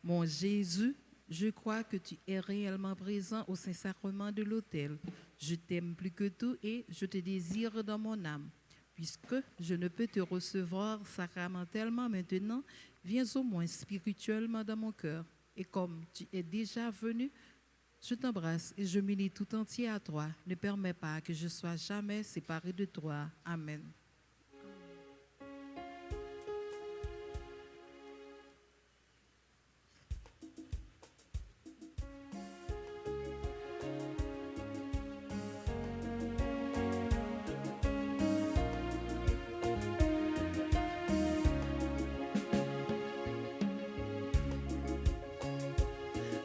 Mon Jésus, je crois que tu es réellement présent au Saint-Sacrement de l'autel. Je t'aime plus que tout et je te désire dans mon âme. Puisque je ne peux te recevoir sacramentellement maintenant, viens au moins spirituellement dans mon cœur. Et comme tu es déjà venu, je t'embrasse et je m'unis tout entier à toi. Ne permets pas que je sois jamais séparé de toi. Amen.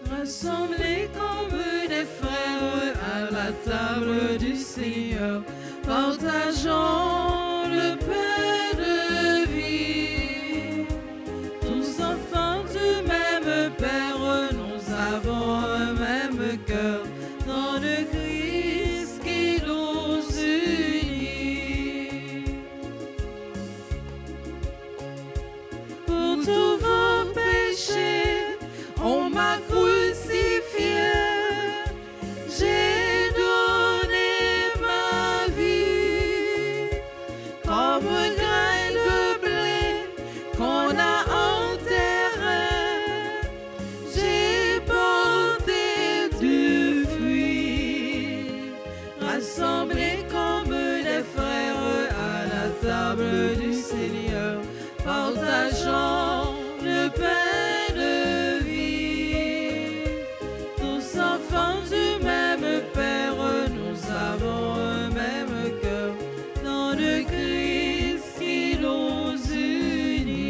Rassemblés comme des frères à la table du Seigneur, partageons le pain de vie. Tous enfants du même Père, nous avons un même cœur dans le Christ qui nous unit. Pour tous vos péchés, on m'a crucifié, j'ai donné ma vie comme un grain de blé qu'on a enterré. J'ai porté du fruit, rassemblés comme des frères à la table du Seigneur, partageons le pain de vie. Tous enfants du même Père, nous avons un même cœur dans le Christ qui nous unit.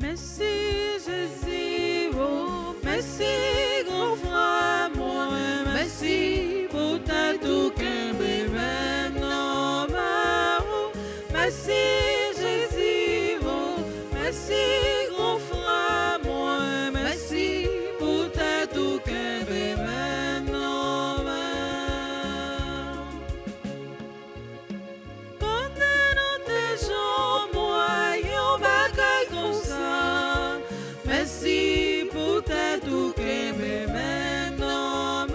Merci Jésus, oh, merci grand frère moi, merci pour ta tout qu'aimer maintenant, merci Jésus, oh, merci grand frère moi, merci pour ta tout qu'aimer maintenant. Quand nous te gens moi, yon bagay comme ça, merci pour ta tout qu'aimer maintenant.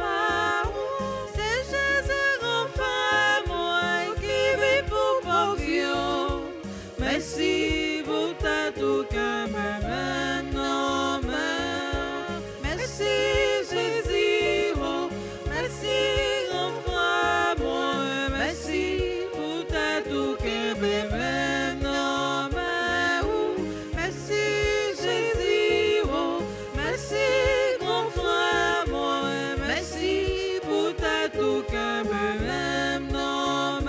C'est Jésus enfin moi qui vit pour pauvre. Merci pour ta tout qu'aimer maintenant. Merci Jésus, oh, merci enfin moi, merci pour ta tout qu'aimer maintenant. Merci Jésus, oh, merci grand frère moi, merci pour ta tout qu'aimer maintenant.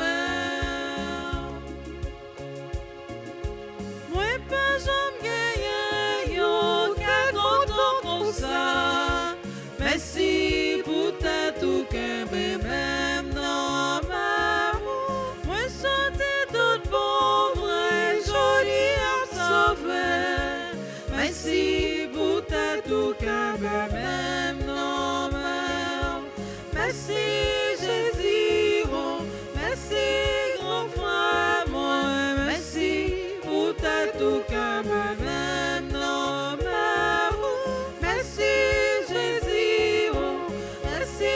Moi pas jamais gagné yo qu'à content comme ça. Merci pour ta tout qu'aimer maintenant. Moi sorti toute pauvre, joli à sauver. Merci pour ta tout qu'aimer maintenant. Merci Jésus, oh, merci grand frère moi, merci pour ta tout qu'aimer maintenant. Merci Jésus, oh, merci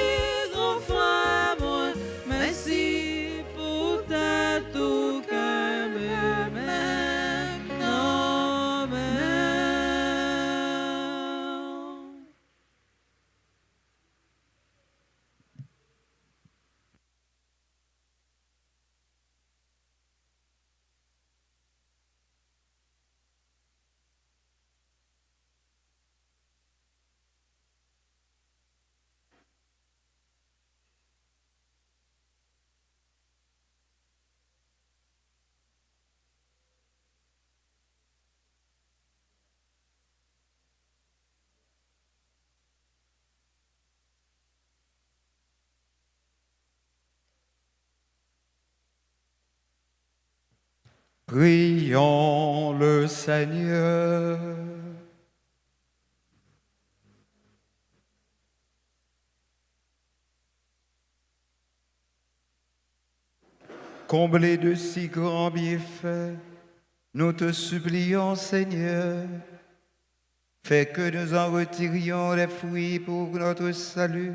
grand frère moi, merci pour ta tout qu'aimer maintenant. Prions le Seigneur. Comblé de si grands bienfaits, nous te supplions, Seigneur, fais que nous en retirions les fruits pour notre salut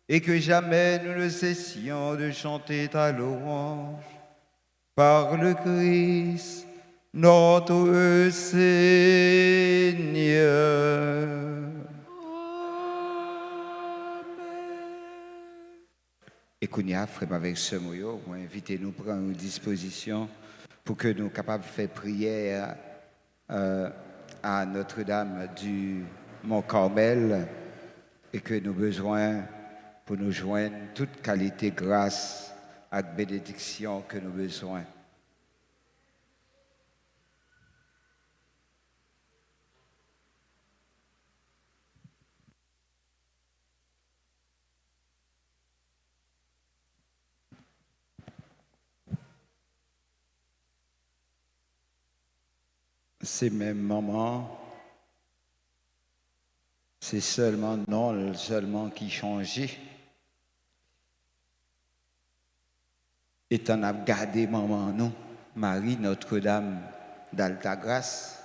et que jamais nous ne cessions de chanter ta louange. Par le Christ, notre Seigneur. Et Kounia, frère avec ce mot, vous invitez-nous à prendre une disposition pour que nous soyons capables de faire prière à Notre-Dame du Mont-Carmel et que nous avons besoin pour nous joindre toute qualité, grâce et bénédiction que nous avons besoin. Ces mêmes moments, c'est seulement non seulement qui changeait. Et t'en as gardé maman nous, Marie Notre-Dame d'Altagrace.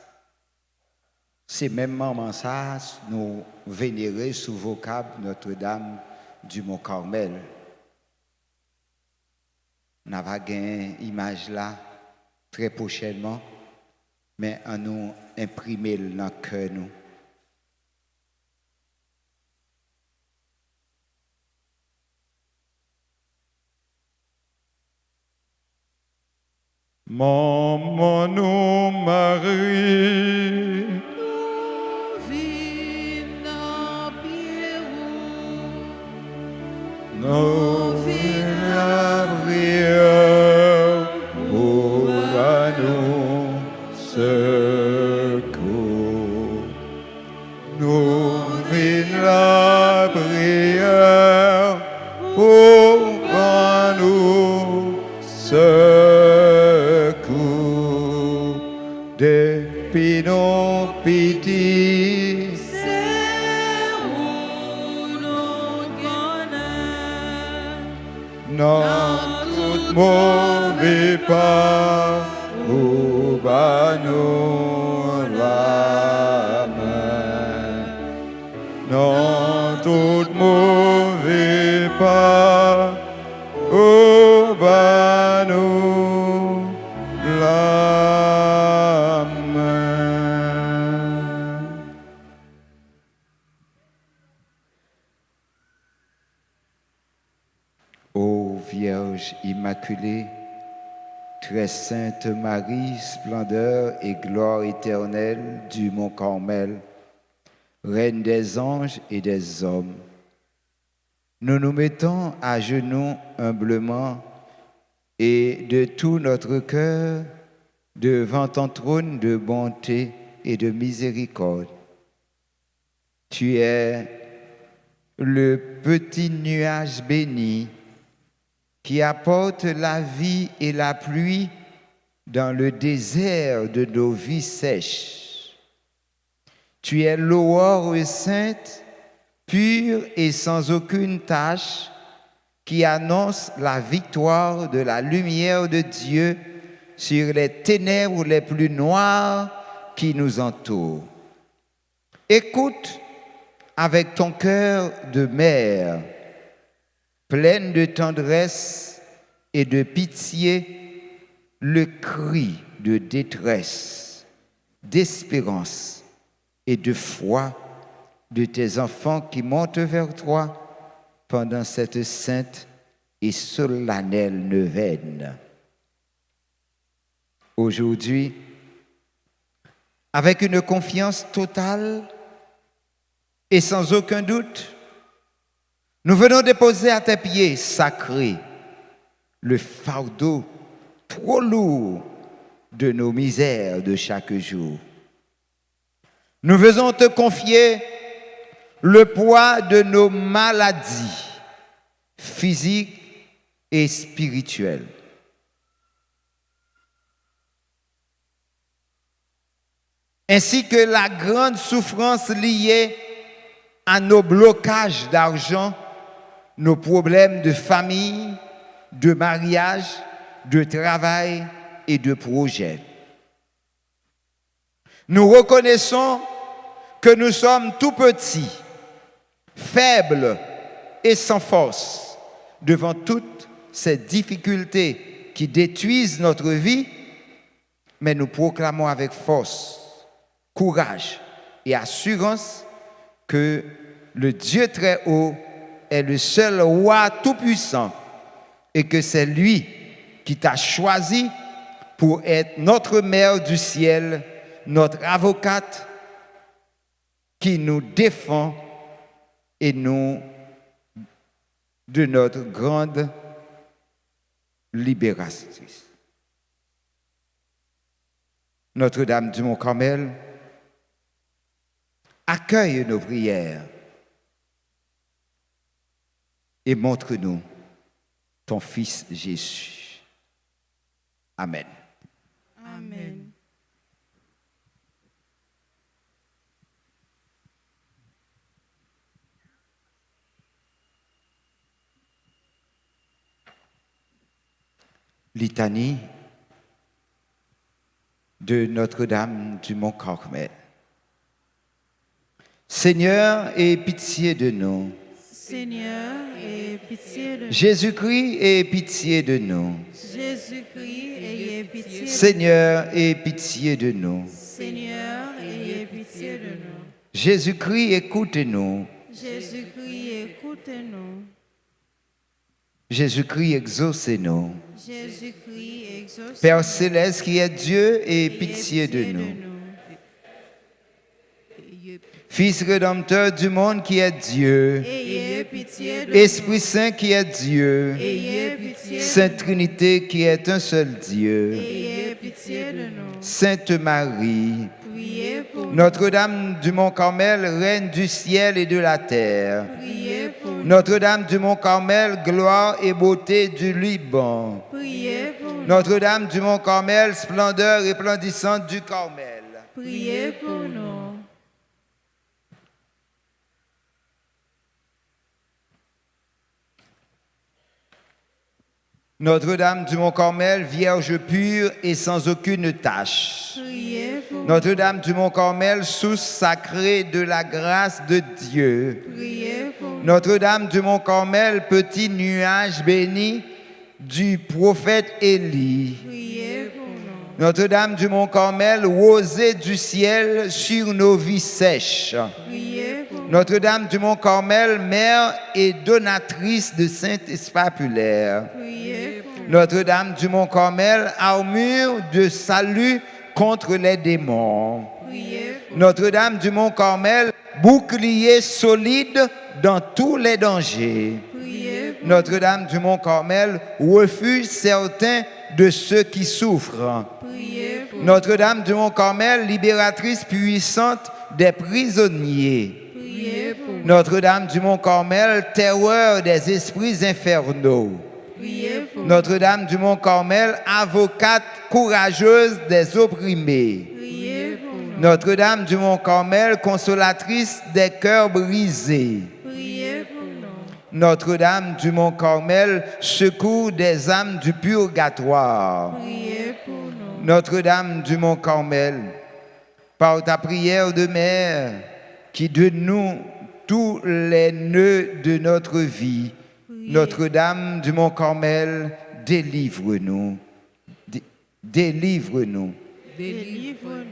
C'est même maman ça, nous vénérer sous vocable Notre-Dame du Mont-Carmel. Nous avons gagné une image là très prochainement, mais on nous imprimer dans le cœur nous. Maman nous Marie, nous vîmes la prière pour nous secours. depuis nos pitiés. C'est où nous connaissons. Non, tout mauvais pas, ou bas nous la main. Non, tout mauvais pas, ou bas nous la main. Ô Vierge Immaculée, très sainte Marie, splendeur et gloire éternelle du Mont Carmel, Reine des anges et des hommes, nous nous mettons à genoux humblement et de tout notre cœur devant ton trône de bonté et de miséricorde. Tu es le petit nuage béni qui apporte la vie et la pluie dans le désert de nos vies sèches. Tu es l'aurore sainte, pure et sans aucune tache, qui annonce la victoire de la lumière de Dieu sur les ténèbres les plus noires qui nous entourent. Écoute avec ton cœur de mère, pleine de tendresse et de pitié, le cri de détresse, d'espérance et de foi de tes enfants qui montent vers toi pendant cette sainte et solennelle neuvaine. Aujourd'hui, avec une confiance totale et sans aucun doute, nous venons déposer à tes pieds sacrés le fardeau trop lourd de nos misères de chaque jour. Nous venons te confier le poids de nos maladies physiques et spirituelles. Ainsi que la grande souffrance liée à nos blocages d'argent, nos problèmes de famille, de mariage, de travail et de projet. Nous reconnaissons que nous sommes tout petits, faibles et sans force devant toutes ces difficultés qui détruisent notre vie, mais nous proclamons avec force, courage et assurance que le Dieu très haut est le seul roi tout-puissant et que c'est lui qui t'a choisi pour être notre mère du ciel, notre avocate qui nous défend et nous de notre grande libératrice. Notre-Dame du Mont-Carmel, accueille nos prières et montre-nous ton Fils Jésus. Amen. Amen. Litanie de Notre-Dame du Mont-Carmel. Seigneur, aie pitié de nous. Seigneur, aie pitié de nous. Jésus-Christ, aie pitié de nous. Jésus-Christ, ayez pitié de nous. Seigneur, aie pitié de nous. Seigneur, ayez pitié de nous. Jésus-Christ, écoute-nous. Jésus-Christ, écoute-nous. Jésus-Christ, exauce-nous. Jésus-Christ, exauce-nous. Père céleste qui est Dieu, aie pitié de nous. Fils rédempteur du monde qui est Dieu. Ayez pitié de Esprit Saint qui est Dieu. nous. Ayez pitié de Sainte Trinité qui est un seul nous. Dieu. Ayez pitié de nous. Sainte Marie, Priez pour nous. Notre-Dame du Mont-Carmel, Reine du ciel et de la terre. Priez pour nous. Notre-Dame du Mont-Carmel, gloire et beauté du Liban. Priez pour nous. Notre-Dame du Mont Carmel, splendeur resplendissante du Carmel. Priez pour nous. Notre-Dame du Mont Carmel, vierge pure et sans aucune tache. Priez pour nous. Notre-Dame du Mont Carmel, source sacrée de la grâce de Dieu. Priez pour nous. Notre-Dame du Mont Carmel, petit nuage béni du prophète Élie. Priez pour nous. Notre-Dame du Mont Carmel, rosée du ciel sur nos vies sèches. Priez pour nous. Notre-Dame du Mont Carmel, mère et donatrice de saintes spapulaires. Priez pour nous. Notre-Dame du Mont Carmel, armure de salut contre les démons. Priez pour Notre-Dame du Mont Carmel, bouclier solide dans tous les dangers. nous. Priez pour Notre-Dame du Mont Carmel, refuge certain de ceux qui souffrent. nous. Priez pour nous. Notre-Dame du Mont Carmel, libératrice puissante des prisonniers. Priez pour nous. Notre-Dame du Mont Carmel, terreur des esprits infernaux. Priez pour nous. Notre-Dame du Mont Carmel, avocate courageuse des opprimés. Priez pour nous. Notre-Dame du Mont Carmel, consolatrice des cœurs brisés. Priez pour nous. Notre-Dame du Mont Carmel, secours des âmes du purgatoire. Priez pour nous. Notre-Dame du Mont Carmel, par ta prière de mère, qui donne nous tous les nœuds de notre vie. Notre-Dame du Mont Carmel, délivre-nous. Délivre-nous. Délivre-nous.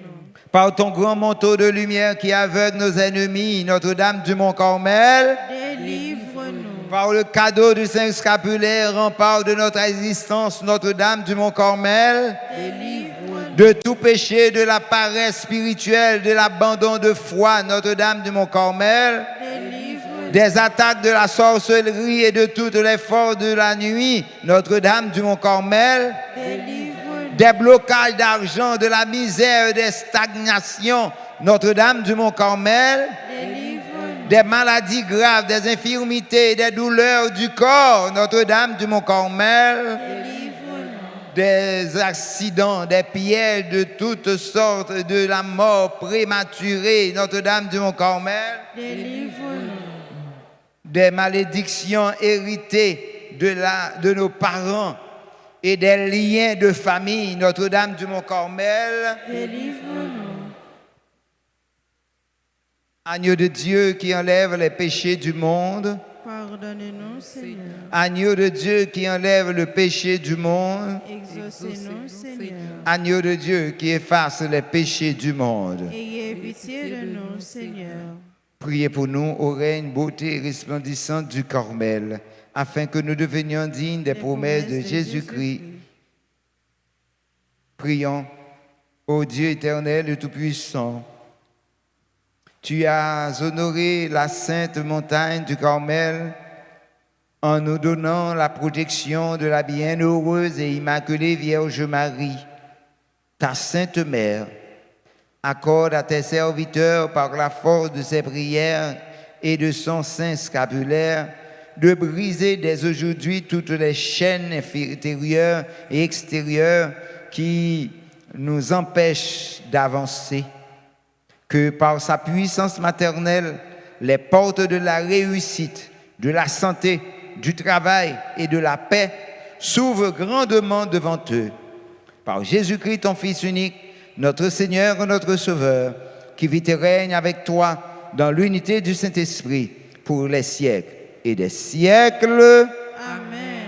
Par ton grand manteau de lumière qui aveugle nos ennemis, Notre-Dame du Mont Carmel, Délivre-nous. par le cadeau du Saint Scapulaire, rempart de notre existence, Notre-Dame du Mont Carmel, Délivre-nous. de tout péché, de la paresse spirituelle, de l'abandon de foi, Notre-Dame du Mont Carmel, Délivre-nous. des attaques de la sorcellerie et de toutes les forces de la nuit, Notre-Dame du Mont Carmel, Délivre-nous. des blocages d'argent, de la misère, des stagnations, Notre-Dame du Mont Carmel, Délivre-nous. des maladies graves, des infirmités, des douleurs du corps, Notre-Dame du Mont Carmel, Délivre-nous. des accidents, des pièges de toutes sortes, de la mort prématurée, Notre-Dame du Mont Carmel, Délivre-nous. des malédictions héritées de nos parents et des liens de famille, Notre-Dame du Mont Carmel, Délivre-nous. agneau de Dieu qui enlève les péchés du monde, Pardonnez-nous, Seigneur. agneau de Dieu qui enlève le péché du monde, Exaucez-nous, Seigneur. agneau de Dieu qui efface les péchés du monde. Ayez pitié de nous, Seigneur. Priez pour nous, ô Reine, beauté resplendissante du Carmel, afin que nous devenions dignes des promesses de Jésus-Christ. Prions, ô Dieu éternel et tout-puissant, tu as honoré la sainte montagne du Carmel en nous donnant la protection de la bienheureuse et immaculée Vierge Marie, ta sainte mère. Accorde à tes serviteurs, par la force de ses prières et de son saint scapulaire, de briser dès aujourd'hui toutes les chaînes intérieures et extérieures qui nous empêchent d'avancer. Que par sa puissance maternelle, les portes de la réussite, de la santé, du travail et de la paix s'ouvrent grandement devant eux. Par Jésus-Christ, ton Fils unique, notre Seigneur et notre Sauveur, qui vit et règne avec toi dans l'unité du Saint-Esprit pour les siècles et des siècles. Amen.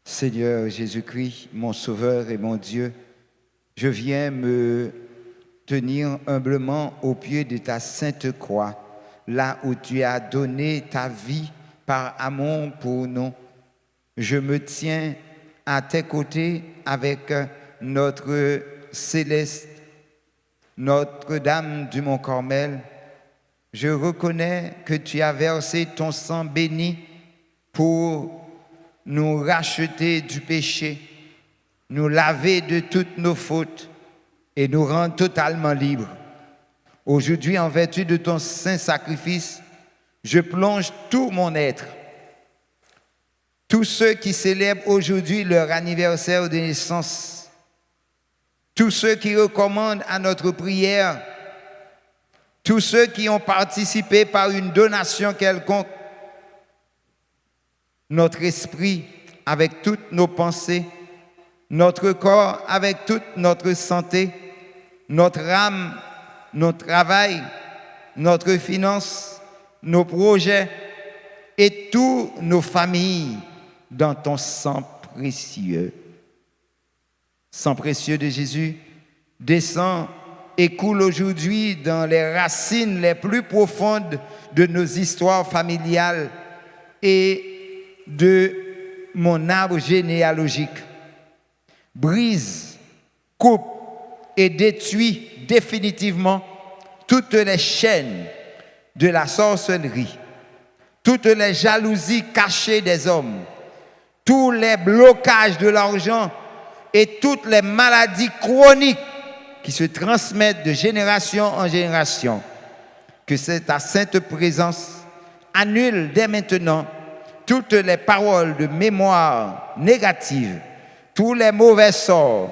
Seigneur Jésus-Christ, mon Sauveur et mon Dieu, je viens me tenir humblement au pied de ta sainte croix, là où tu as donné ta vie par amour pour nous. Je me tiens à tes côtés avec notre céleste, Notre-Dame du Mont Carmel. Je reconnais que tu as versé ton sang béni pour nous racheter du péché, nous laver de toutes nos fautes et nous rendre totalement libres. Aujourd'hui, en vertu de ton saint sacrifice, je plonge tout mon être. Tous ceux qui célèbrent aujourd'hui leur anniversaire de naissance, tous ceux qui recommandent à notre prière, tous ceux qui ont participé par une donation quelconque, notre esprit avec toutes nos pensées, notre corps avec toute notre santé, notre âme, notre travail, notre finance, nos projets et tous nos familles dans ton sang précieux. Sang précieux de Jésus, descend et coule aujourd'hui dans les racines les plus profondes de nos histoires familiales et de mon arbre généalogique. Brise, coupe et détruit définitivement toutes les chaînes de la sorcellerie, toutes les jalousies cachées des hommes, tous les blocages de l'argent et toutes les maladies chroniques qui se transmettent de génération en génération. Que ta sainte présence annule dès maintenant toutes les paroles de mémoire négatives, tous les mauvais sorts,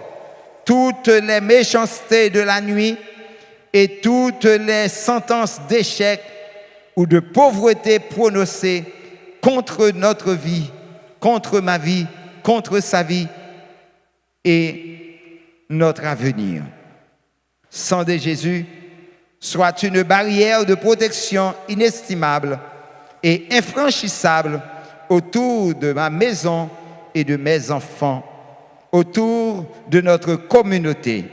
toutes les méchancetés de la nuit et toutes les sentences d'échec ou de pauvreté prononcées contre notre vie, contre ma vie, contre sa vie et notre avenir. Sang de Jésus, soit une barrière de protection inestimable et infranchissable autour de ma maison et de mes enfants, autour de notre communauté,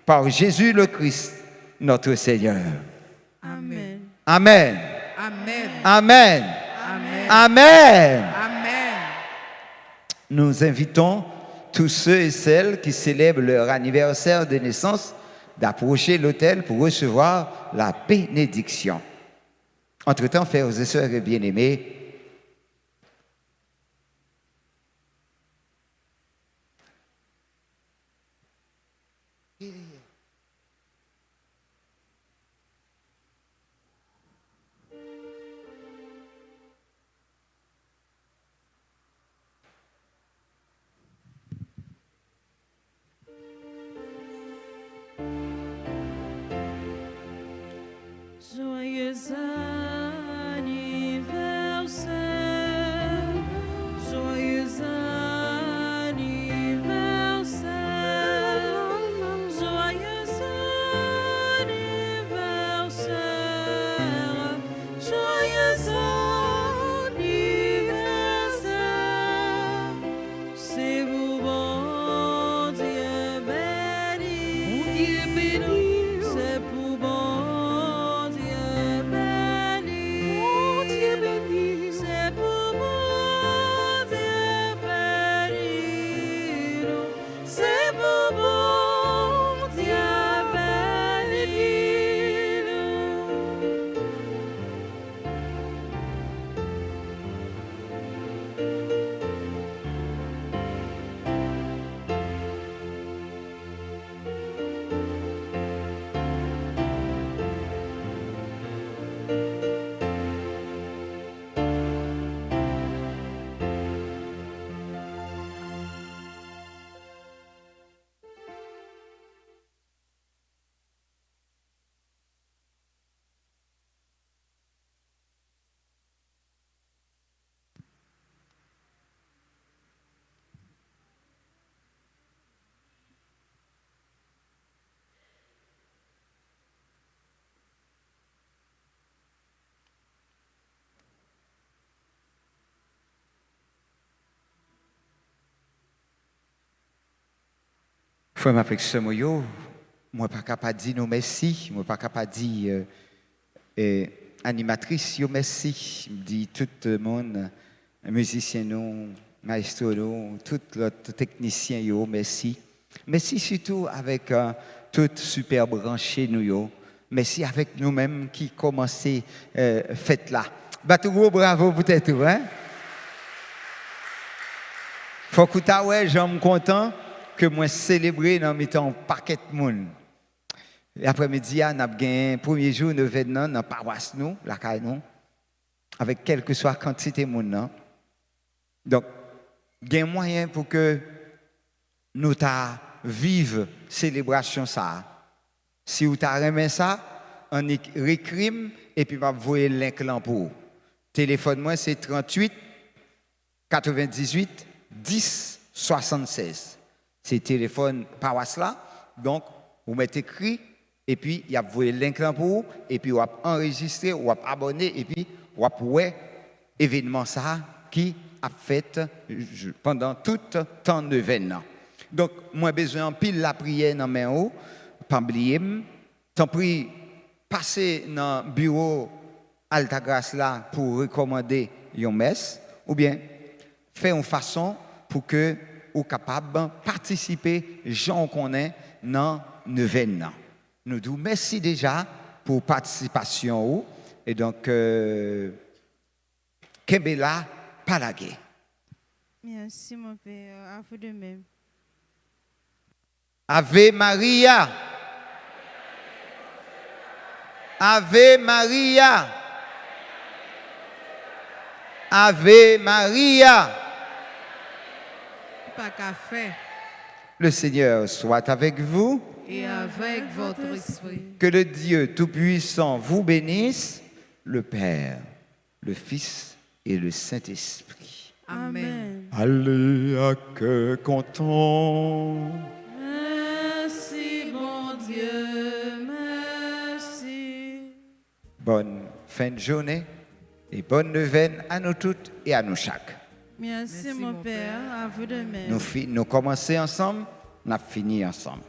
par Jésus le Christ, notre Seigneur. Amen. Amen. Amen. Amen. Amen. Amen. Amen. Nous invitons tous ceux et celles qui célèbrent leur anniversaire de naissance d'approcher l'autel pour recevoir la bénédiction. Entre-temps, frères et sœurs bien-aimés, Joyeux anniversaire, joyeux anniversaire, joyeux anniversaire, joyeux anniversaire. C'est vous, bon Dieu béni, c'est pour bon c'est pour mon Dieu béni, c'est pour mon Dieu béni. frère m'appelle Samoyo, moi pas capable de dire non merci, moi pas capable de dire animatrice yo merci, me dit tout le monde, musicien non, maestro non, tout l'autre technicien yo merci. Merci surtout avec tout super branché nous yo. Merci avec nous-mêmes qui commençons fête là. Batou gros bravo peut-être hein. Faut que tu ouais, j'en content que moi célébrer dans mes temps paquet de monde. L'après-midi, on a gagné premier jour de dans la paroisse, nous, la caille, nous, avec quelle que soit la quantité de monde. Donc, il y a moyen pour que nous vivions célébration ça. Si vous avez ça, on récrime et puis on va vous le link là pour vous. Téléphone moi c'est 38 98 10 76. C'est téléphone paroisse là. Donc, vous mettez écrit et puis il y a vous le link là pour vous et puis vous enregistré ou abonné et puis vous ouais événement ça qui a fait pendant tout temps de l'événement. Donc, moi, besoin de pile la prière dans mes mains, pas oublier. Tant pis, passer dans le bureau Alta Grace là pour recommander une messe, ou bien faire une façon pour que vous soyez capable de participer, gens qu'on est dans l'événement. Nous vous merci déjà pour la participation. Et donc, Kembela Palagé. Merci, mon Père. À vous de même. Ave Maria. Ave Maria. Ave Maria. Pas qu'à faire. Le Seigneur soit avec vous. Et avec votre esprit. Que le Dieu Tout-Puissant vous bénisse, le Père, le Fils et le Saint-Esprit. Amen. Allez à cœur content. Merci, bon Dieu, merci. Bonne fin de journée et bonne neuvaine à nous toutes et à nous chaque. Merci, mon Père. À vous de même. Nous commençons ensemble, nous finissons ensemble.